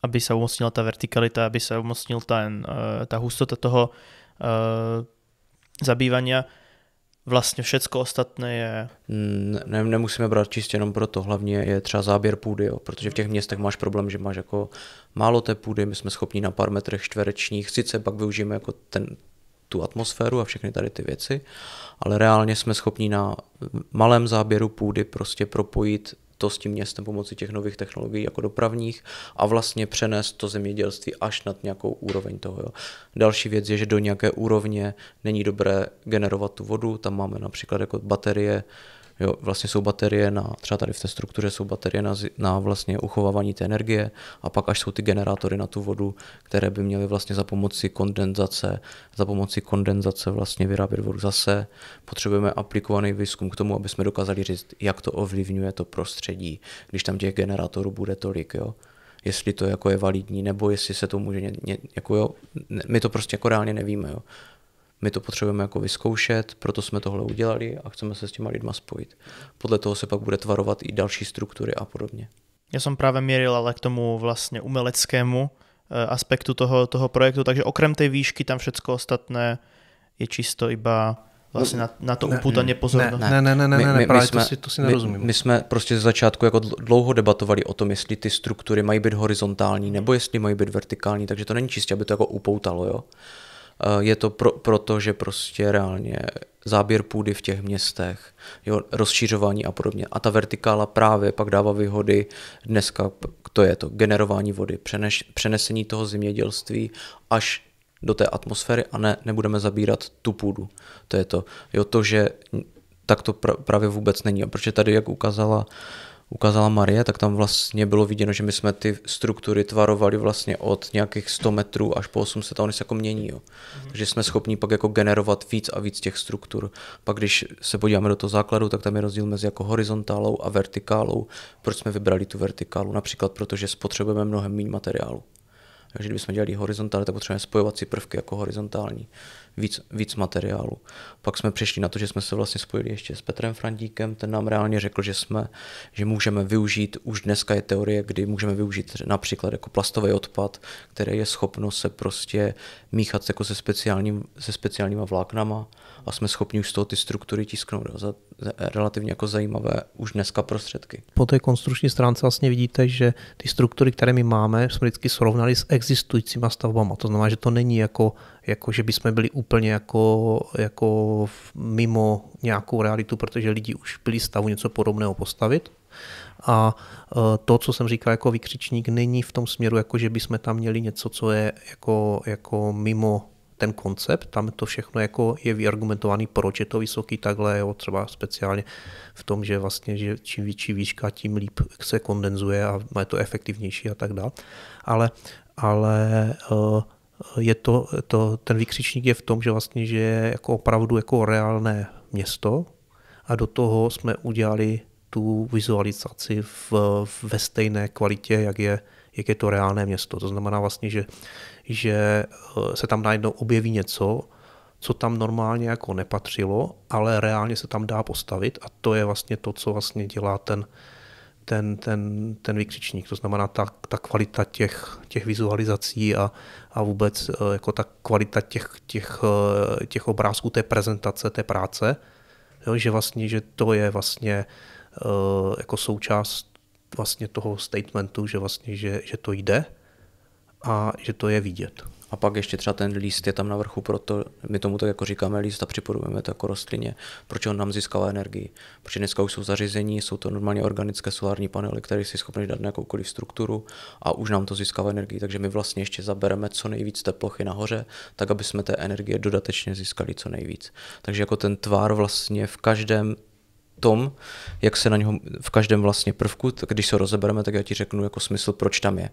aby sa umocnila tá vertikalita, aby sa umocnil tá hustota toho zabývania, vlastně všetko ostatné je... Nemusíme brát čistě jenom proto, hlavně je třeba záběr půdy, jo? Protože v těch městech máš problém, že máš jako málo té půdy, my jsme schopni na pár metrech čtverečních, sice pak využijeme jako tu atmosféru a všechny tady ty věci, ale reálně jsme schopni na malém záběru půdy prostě propojit to s tím městem pomocí těch nových technologií jako dopravních a vlastně přenést to zemědělství až nad nějakou úroveň toho. Jo. Další věc je, že do nějaké úrovně není dobré generovat tu vodu, tam máme například jako baterie, jo, vlastně jsou baterie třeba tady v té struktuře jsou baterie na vlastně uchovávání té energie a pak až jsou ty generátory na tu vodu, které by měly vlastně za pomoci kondenzace vlastně vyrábět vodu zase. Potřebujeme aplikovaný výzkum k tomu, aby jsme dokázali říct, jak to ovlivňuje to prostředí, když tam těch generátorů bude tolik, jo. Jestli to jako je validní, nebo jestli se to může jako jo, my to prostě jako reálně nevíme, jo. My to potřebujeme jako vyzkoušet, proto jsme tohle udělali a chceme se s těma lidma spojit. Podle toho se pak bude tvarovat i další struktury a podobně. Ja som práve mieril ale k tomu vlastne umeleckému aspektu toho projektu, takže okrem tej výšky tam všetko ostatné je čisto iba vlastně na to upútanie pozornosti. Ne, právě to si nerozumím. My jsme prostě ze začátku jako dlouho debatovali o tom, jestli ty struktury mají být horizontální nebo jestli mají být vertikální, takže to není čistě, aby to jako upoutalo, jo. Je to proto, že prostě reálně záběr půdy v těch městech, jo, rozšířování a podobně. A ta vertikála právě pak dává výhody dneska, to je to generování vody, přenesení toho zemědělství až do té atmosféry a nebudeme zabírat tu půdu. To je to. Jo, to, že tak to právě vůbec není. A protože tady, jak ukázala Marie, tak tam vlastně bylo viděno, že my jsme ty struktury tvarovali vlastně od nějakých 100 metrů až po 800 a oni se jako mění. Jo. Takže jsme schopni pak jako generovat víc a víc těch struktur. Pak když se podíváme do toho základu, tak tam je rozdíl mezi jako horizontálou a vertikálou. Proč jsme vybrali tu vertikálu? Například protože spotřebujeme mnohem méně materiálu. Takže kdybychom dělali horizontálně, tak potřebujeme spojovací prvky jako horizontální, víc materiálu. Pak jsme přišli na to, že jsme se vlastně spojili ještě s Petrem Frandíkem, ten nám reálně řekl, že můžeme využít, už dneska je teorie, kdy můžeme využít například jako plastový odpad, který je schopno se prostě míchat jako se speciálníma vláknama a jsme schopni už z toho ty struktury tisknout za relativně jako zajímavé už dneska prostředky. Po té konstrukční stránce vlastně vidíte, že ty struktury, které my máme, jsme vždycky srovnali s existujícíma stavbama. To znamená, že to není jako že bychom byli úplně jako mimo nějakou realitu, protože lidi už byli v stavu něco podobného postavit. A to, co jsem říkal jako vykřičník, není v tom směru, jako že bychom tam měli něco, co je jako mimo ten koncept, tam to všechno jako je vyargumentovaný, proč je to vysoký takhle, jo, třeba speciálně v tom, že vlastně, že čím větší výška, tím líp se kondenzuje a je to efektivnější a tak dále. Ale je ten vykřičník je v tom, že vlastně, že je jako opravdu jako reálné město a do toho jsme udělali tu vizualizaci ve stejné kvalitě, jak je to reálné město. To znamená vlastně, že se tam najednou objeví něco, co tam normálně jako nepatřilo, ale reálně se tam dá postavit a to je vlastně to, co vlastně dělá ten vykřičník. To znamená ta kvalita těch vizualizací a vůbec jako ta kvalita těch obrázků, té prezentace, té práce, jo, že vlastně, že to je vlastně jako součást vlastně toho statementu, že vlastně, že to jde a že to je vidět. A pak ještě třeba ten líst je tam na vrchu, proto my tomu tak jako říkáme líst a připodobujeme to jako rostlině. Proč on nám získává energii? Protože dneska už jsou zařízení, jsou to normálně organické solární panely, které si schopni dát nějakoukoliv strukturu a už nám to získává energii. Takže my vlastně ještě zabereme co nejvíc té plochy nahoře, tak aby jsme té energie dodatečně získali co nejvíc. Takže jako ten tvar vlastně v každém tom, jak se na něho v každém vlastně prvku, tak když se rozebereme, tak já ti řeknu jako smysl, proč tam je.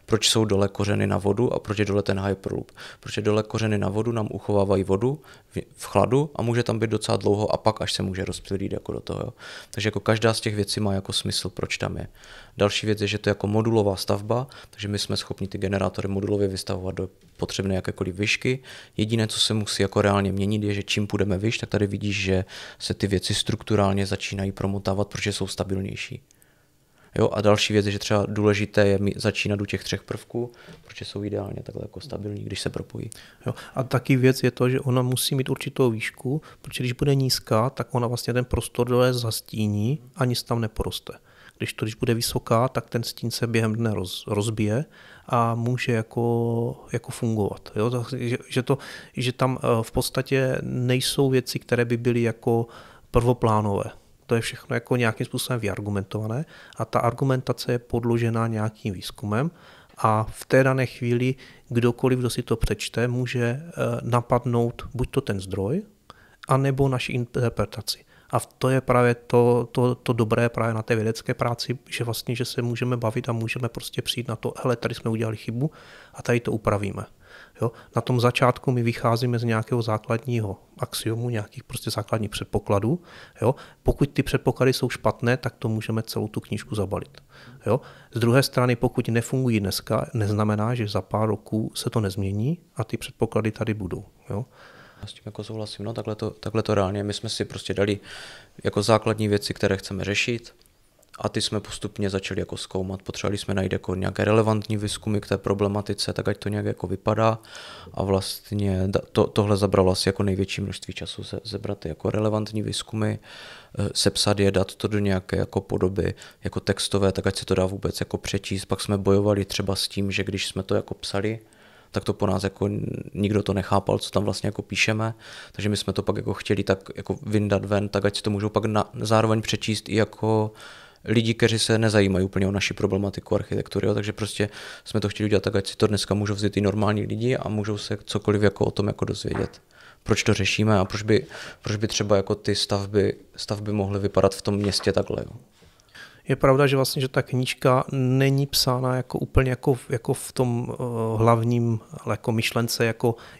Proč jsou dole kořeny na vodu a proč je dole ten hyperloop. Protože dole kořeny na vodu nám uchovávají vodu v chladu a může tam být docela dlouho a pak až se může rozptýlit jako do toho. Jo. Takže jako každá z těch věcí má jako smysl, proč tam je. Další věc je, že to je jako modulová stavba, takže my jsme schopni ty generátory modulově vystavovat do potřebné jakékoliv výšky. Jediné, co se musí jako reálně měnit, je, že čím půjdeme výš, tak tady vidíš, že se ty věci strukturálně začínají promotávat, protože jsou stabilnější. Jo, a další věc je, že třeba důležité je začínat u těch 3 prvků, protože jsou ideálně takhle jako stabilní, když se propojí. Jo, a taky věc je to, že ona musí mít určitou výšku, protože když bude nízká, tak ona vlastně ten prostor dole zastíní a nic tam neporoste. Když bude vysoká, tak ten stín se během dne rozbije a může jako fungovat. Jo? Že tam v podstatě nejsou věci, které by byly jako prvoplánové. To je všechno jako nějakým způsobem vyargumentované a ta argumentace je podložená nějakým výzkumem a v té dané chvíli kdokoliv, kdo si to přečte, může napadnout buď to ten zdroj, anebo naši interpretaci. A to je právě to dobré právě na té vědecké práci, že vlastně, že se můžeme bavit a můžeme prostě přijít na to, hele, tady jsme udělali chybu a tady to upravíme. Jo? Na tom začátku my vycházíme z nějakého základního axiomu, nějakých prostě základních předpokladů. Jo? Pokud ty předpoklady jsou špatné, tak to můžeme celou tu knížku zabalit. Jo? Z druhé strany, pokud nefungují dneska, neznamená, že za pár roků se to nezmění a ty předpoklady tady budou. Jo? Já s tím jako souhlasím, no takhle to reálně. My jsme si prostě dali jako základní věci, které chceme řešit a ty jsme postupně začali jako zkoumat. Potřebovali jsme najít jako nějaké relevantní výzkumy k té problematice, tak ať to nějak jako vypadá a vlastně tohle zabralo asi jako největší množství času zebrat ty jako relevantní výzkumy, sepsat je, dát to do nějaké jako podoby jako textové, tak ať se to dá vůbec jako přečíst. Pak jsme bojovali třeba s tím, že když jsme to jako psali, tak to po nás jako nikdo to nechápal, co tam vlastně jako píšeme, takže my jsme to pak jako chtěli tak jako vyndat ven, tak ať si to můžou pak zároveň přečíst i jako lidi, kteří se nezajímají úplně o naši problematiku architektury, jo? Takže prostě jsme to chtěli udělat tak, ať si to dneska můžou vzít i normální lidi a můžou se cokoliv jako o tom jako dozvědět. Proč to řešíme a proč by třeba jako ty stavby mohly vypadat v tom městě takhle. Jo? Je pravda, že vlastně, že ta knížka není psána jako úplně jako v tom hlavním jako myšlence,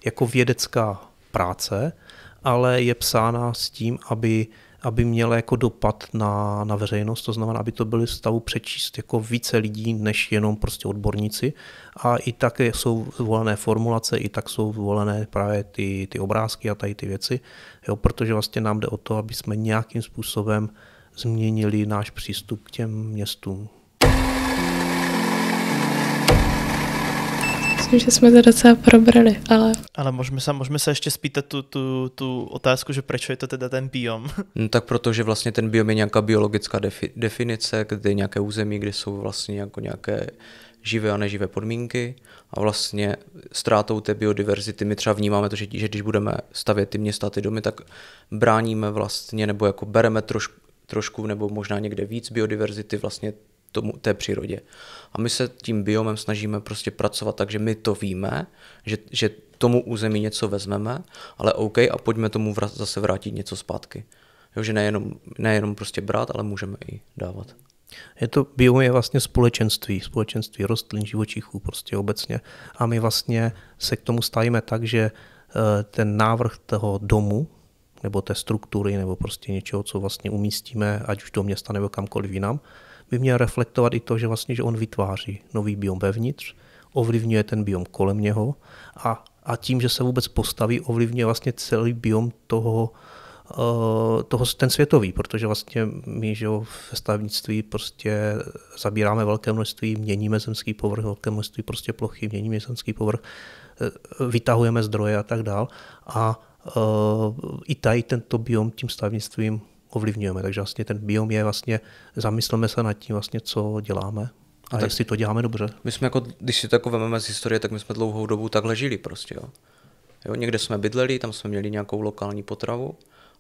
jako vědecká práce, ale je psána s tím, aby aby měla jako dopad na veřejnost, to znamená, aby to byly v stavu přečíst jako více lidí, než jenom prostě odborníci. A i tak jsou zvolené formulace, i tak jsou zvolené právě ty obrázky a tady ty věci, jo, protože vlastně nám jde o to, aby jsme nějakým způsobem změnili náš přístup k těm městům. Myslím, že jsme to docela probrali, ale... Ale môžeme sa ešte spýtať tú otázku, že prečo je to teda ten biom? No, tak protože vlastně ten biom je nějaká biologická definice, kde je nějaké území, kde jsou vlastně jako nějaké živé a neživé podmínky a vlastně ztrátou té biodiverzity my třeba vnímáme to, že když budeme stavět ty města, ty domy, tak bráníme vlastně nebo jako bereme trošku nebo možná někde víc biodiverzity vlastně té přírodě. A my se tím biomem snažíme prostě pracovat tak, že my to víme, že tomu území něco vezmeme, ale OK, a pojďme tomu zase vrátit něco zpátky. Jo, že nejenom prostě brát, ale můžeme i dávat. Biom je vlastně společenství rostlin, živočichů prostě obecně. A my vlastně se k tomu stavíme tak, že ten návrh toho domu, nebo té struktury, nebo prostě něčeho, co vlastně umístíme, ať už do města nebo kamkoliv jinam, by měl reflektovat i to, že vlastně, že on vytváří nový biom vevnitř, ovlivňuje ten biom kolem něho a tím, že se vůbec postaví, ovlivňuje vlastně celý biom ten světový, protože vlastně my, že jo, ve stavebnictví prostě zabíráme velké množství, měníme zemský povrch, velké množství prostě plochy, měníme zemský povrch, vytahujeme zdroje a tak dál a i tady tento biom tím stavebnictvím ovlivňujeme. Takže vlastně ten biom je vlastně, zamysleme se nad tím vlastně, co děláme a tak jestli to děláme dobře. My jsme jako, když si to jako vememe z historie, tak my jsme dlouhou dobu takhle žili prostě, jo. Někde jsme bydleli, tam jsme měli nějakou lokální potravu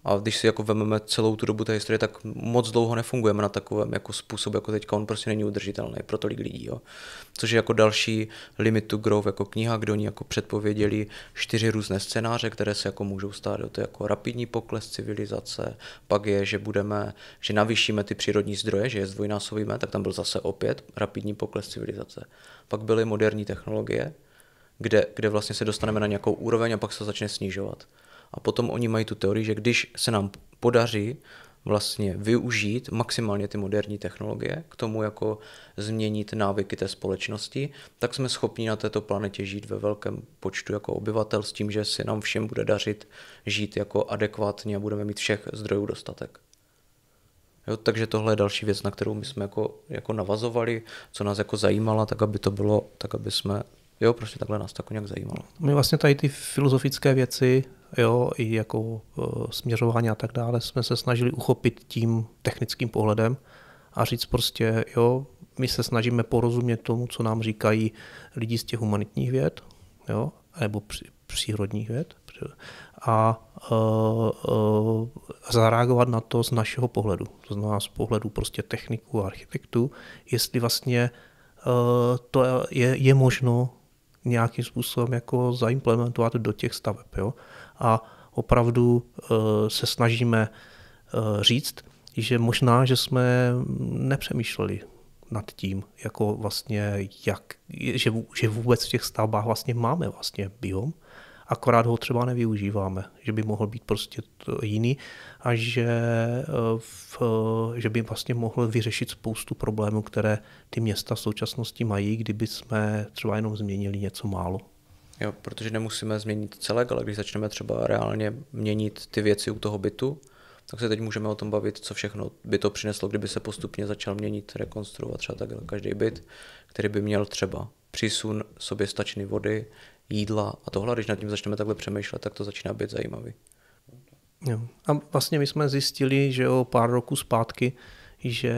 a když si jako vememe celou tu dobu té historie, tak moc dlouho nefungujeme na takovém jako způsobu, jako teďka on prostě není udržitelný pro tolik lidí, jo. Což je jako další limit to growth, jako kniha, kde oni jako předpověděli 4 různé scénáře, které se jako můžou stát, jo. To je jako rapidní pokles civilizace, pak je, že navýšíme ty přírodní zdroje, že je zdvojnásobíme, tak tam byl zase opět rapidní pokles civilizace. Pak byly moderní technologie, kde vlastně se dostaneme na nějakou úroveň a pak se začne snižovat. A potom oni mají tu teorii, že když se nám podaří vlastně využít maximálně ty moderní technologie, k tomu jako změnit návyky té společnosti, tak jsme schopni na této planetě žít ve velkém počtu jako obyvatel s tím, že se nám všem bude dařit žít jako adekvátně a budeme mít všech zdrojů dostatek. Jo, takže tohle je další věc, na kterou my jsme jako navazovali, co nás jako zajímala, tak aby to bylo, tak aby jsme, jo, prostě takhle nás to nějak zajímalo. My vlastně tady ty filozofické věci, jo, i jako směřování a tak dále, jsme se snažili uchopit tím technickým pohledem a říct prostě, jo, my se snažíme porozumět tomu, co nám říkají lidi z těch humanitních věd, jo, nebo přírodních věd a zareagovat na to z našeho pohledu, to znamená z pohledu prostě techniků a architektů, jestli vlastně to je možno nějakým způsobem jako zaimplementovat do těch staveb. Jo? A opravdu se snažíme říct, že možná, že jsme nepřemýšleli nad tím, jako vlastně že vůbec v těch stavbách vlastně máme vlastně biom, akorát ho třeba nevyužíváme, že by mohl být prostě jiný a že by vlastně mohl vyřešit spoustu problémů, které ty města v současnosti mají, kdyby jsme třeba jenom změnili něco málo. Jo, protože nemusíme změnit celek, ale když začneme třeba reálně měnit ty věci u toho bytu, tak se teď můžeme o tom bavit, co všechno by to přineslo, kdyby se postupně začal měnit, rekonstruovat třeba takhle každý byt, který by měl třeba přísun soběstačné vody, jídla a tohle, když nad tím začneme takhle přemýšlet, tak to začíná být zajímavý. Jo. A vlastně my jsme zjistili, že o pár roků zpátky, že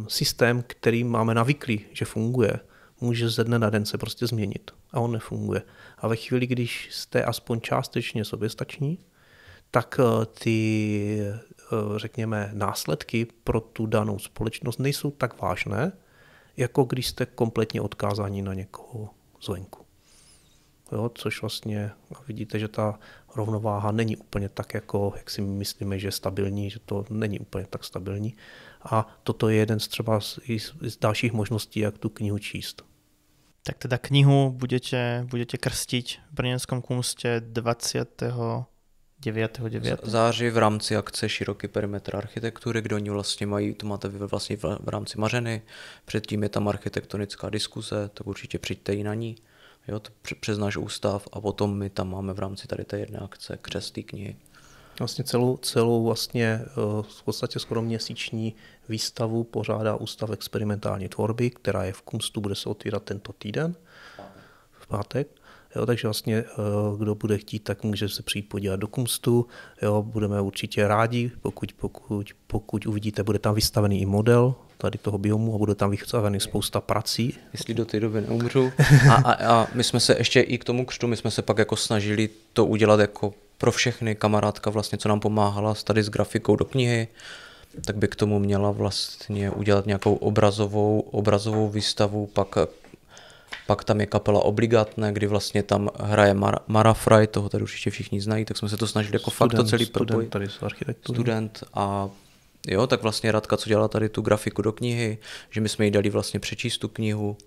systém, který máme navyklý, že funguje, může ze dne na den se prostě změnit a on nefunguje. A ve chvíli, když jste aspoň částečně soběstační, tak ty, řekněme, následky pro tu danou společnost nejsou tak vážné, jako když jste kompletně odkázáni na někoho zvenku. Jo, což vlastně vidíte, že ta rovnováha není úplně tak, jako, jak si myslíme, že je stabilní, že to není úplně tak stabilní. A toto je jeden z třeba z dalších možností, jak tu knihu číst. Tak teda knihu budete krstiť v Brněnském Kunste 20. 9.9. září v rámci akce Široký perimetr architektury, kde oni vlastně mají, to máte vy vlastně v rámci Mařeny, předtím je tam architektonická diskuze, tak určitě přijďte i na ní, jo, přes náš ústav a potom my tam máme v rámci tady té jedné akce křest té knihy. Vlastně celou vlastně v podstatě skoro měsíční výstavu pořádá Ústav experimentální tvorby, která je v Kunstu, bude se otvírat tento týden, v pátek. Jo, takže vlastně kdo bude chtít, tak může se přijít podívat do Kunstu. Jo, budeme určitě rádi, pokud uvidíte, bude tam vystavený i model tady toho biomu a bude tam vystavený spousta prací. Jestli do té doby neumřu. A my jsme se ještě i k tomu křtu, my jsme se pak jako snažili to udělat jako pro všechny. Kamarádka vlastně, co nám pomáhala tady s grafikou do knihy, tak by k tomu měla vlastně udělat nějakou obrazovou výstavu, pak tam je kapela Obligatné, kdy vlastně tam hraje Mara Fry, toho tady určitě všichni znají, tak jsme se to snažili jako fakt to celý propojit. Student a jo, tak vlastně Radka, co dělala tady tu grafiku do knihy, že my jsme jí dali vlastně přečíst tu knihu,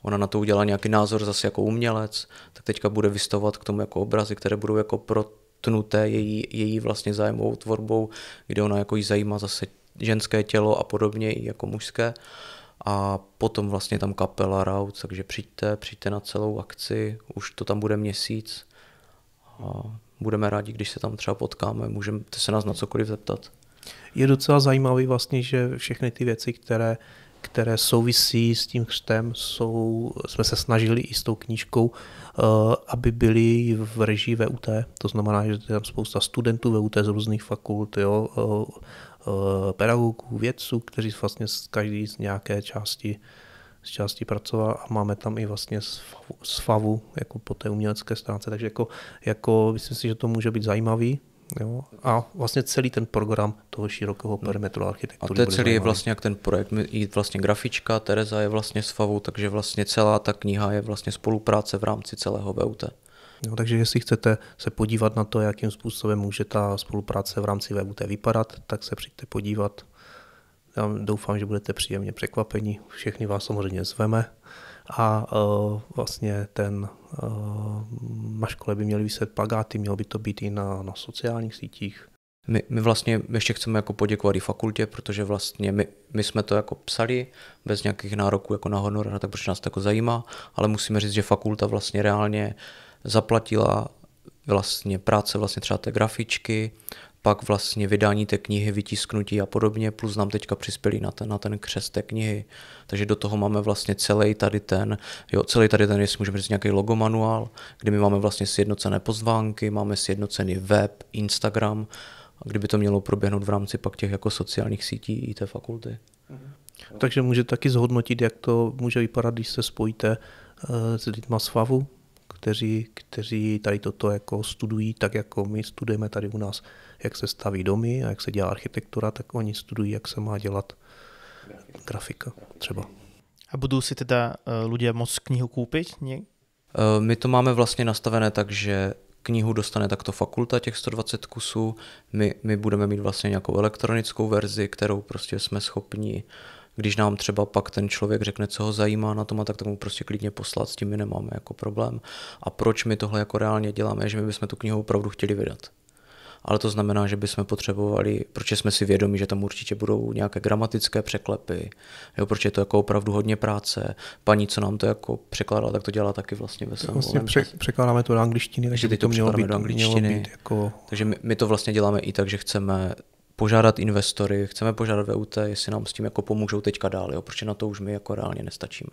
ona na to udělala nějaký názor zase jako umělec, tak teďka bude vystavovat k tomu jako obrazy, které budou jako protnuté její vlastně zájmovou tvorbou, kde ona jako jí zajímá zase ženské tělo a podobně i jako mužské. A potom vlastně tam kapela Raut, takže přijďte na celou akci, už to tam bude měsíc a budeme rádi, když se tam třeba potkáme, můžete se nás na cokoliv zeptat. Je docela zajímavý vlastně, že všechny ty věci, které souvisí s tím křtem, jsme se snažili i s tou knížkou, aby byly v režii VUT, to znamená, že je tam spousta studentů VUT z různých fakult, jo, pedagogů, vědců, kteří vlastně každý z nějaké části pracoval a máme tam i vlastně z FAVu jako po té umělecké stránce, takže jako myslím si, že to může být zajímavý. Jo? A vlastně celý ten program toho širokého perimetru architektury. A to je celý vlastně jak ten projekt, i vlastně grafička, Tereza je vlastně z FAVu, takže vlastně celá ta kniha je vlastně spolupráce v rámci celého VUT. No, takže jestli chcete se podívat na to, jakým způsobem může ta spolupráce v rámci VUT vypadat, tak se přijďte podívat. Já doufám, že budete příjemně překvapeni. Všechny vás samozřejmě zveme. A vlastně na škole by měly vyset plakáty, mělo by to být i na sociálních sítích. My vlastně ještě chceme jako poděkovat i fakultě, protože vlastně my jsme to jako psali bez nějakých nároků jako na honorar, tak protože nás to jako zajímá, ale musíme říct, že fakulta vlastně reálně zaplatila vlastně práce vlastně třeba té grafičky, pak vlastně vydání té knihy, vytisknutí a podobně, plus nám teďka přispěli na ten křest té knihy. Takže do toho máme vlastně celý tady ten, jestli můžeme říct nějaký logomanuál, kde my máme vlastně sjednocené pozvánky, máme sjednocený web, Instagram, a kdyby to mělo proběhnout v rámci pak těch jako sociálních sítí i té fakulty. Takže můžete taky zhodnotit, jak to může vypadat, když se spojíte s lidma z FAVu, kteří tady toto jako studují, tak jako my studujeme tady u nás, jak se staví domy a jak se dělá architektura, tak oni studují, jak se má dělat grafika třeba. A budou si teda ľudia môcť knihu kúpiť? Nie? My to máme vlastně nastavené tak, že knihu dostane takto fakulta těch 120 kusů, my budeme mít vlastně nějakou elektronickou verzi, kterou prostě jsme schopni, když nám třeba pak ten člověk řekne, co ho zajímá na tom, a tak mu prostě klidně poslat, s tím my nemáme jako problém. A proč my tohle jako reálně děláme, že my bychom tu knihu opravdu chtěli vydat. Ale to znamená, že bychom potřebovali, protože jsme si vědomi, že tam určitě budou nějaké gramatické překlepy, jo, protože je to jako opravdu hodně práce. Paní, co nám to jako překládala, tak to dělá taky vlastně ve svém vlastně překládáme to do angličtiny, takže teď to mělo být do angličtiny. Jako... Takže my to vlastně děláme i tak, že chceme požádat investory, chceme požádat VUT, jestli nám s tím jako pomůžou teďka dál, jo, protože na to už my jako reálně nestačíme.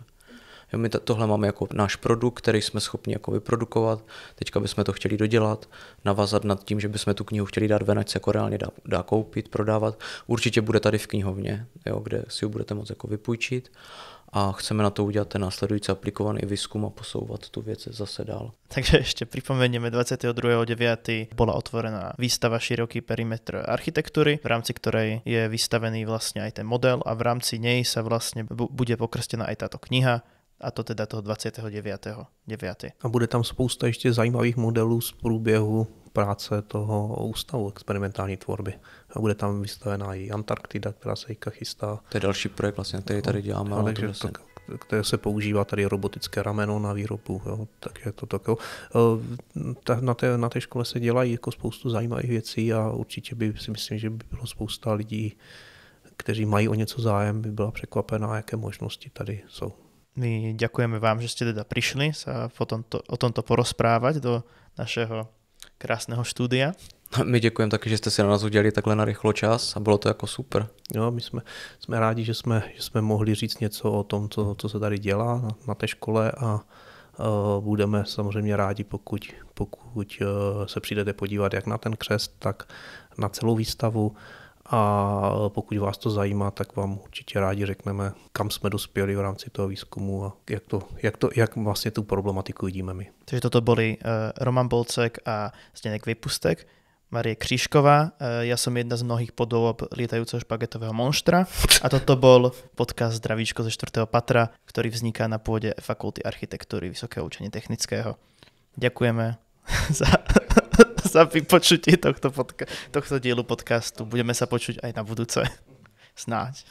Jo, my tohle máme jako náš produkt, který jsme schopni jako vyprodukovat, teďka bychom to chtěli dodělat, navázat nad tím, že bychom tu knihu chtěli dát ven, ať se jako reálně dá koupit, prodávat. Určitě bude tady v knihovně, jo, kde si ji budete moct jako vypůjčit a chceme na to udělat ten následující aplikovaný výzkum a posouvat tu věc zase dál. Takže ešte pripomenieme, 22.9. bola otvorená výstava Široký perimetr architektúry, v rámci ktorej je vystavený vlastne aj ten model a v rámci nej sa vlastne bude pokrstená aj táto kniha, a to teda toho 29.9. A bude tam spousta ještě zajímavých modelů z průběhu práce toho ústavu experimentální tvorby. A bude tam vystavená i Antarktida, která se chystá. To je další projekt, vlastně, který tady děláme. Ale takže které se používá tady robotické rameno na výrobu, jo, takže to tak, jo. Na té škole se dělají jako spoustu zajímavých věcí a určitě si myslím, že by bylo spousta lidí, kteří mají o něco zájem, by byla překvapená, jaké možnosti tady jsou. My ďakujeme vám, že ste teda prišli sa o tomto porozprávať do našeho krásného štúdia. My děkujeme taky, že jste si na nás udělali takhle narychlo čas a bylo to jako super. Jo, my jsme rádi, že jsme mohli říct něco o tom, co se tady dělá na té škole a budeme samozřejmě rádi, pokud se přijdete podívat jak na ten křest, tak na celou výstavu. A pokud vás to zajímá, tak vám určitě rádi řekneme, kam jsme dospěli v rámci toho výzkumu a jak vlastně tu problematiku vidíme my. Takže toto boli Roman Bolcek a Zdeněk Vypustek, Marie Křížková. Ja som jedna z mnohých podôb lietajúceho špagetového monštra a toto bol podcast Zdravíčko ze 4. patra, ktorý vzniká na pôde Fakulty architektúry Vysokého učenia technického. Ďakujeme za vypočutie tohto dielu podcastu. Budeme sa počuť aj na budúce. Snáď.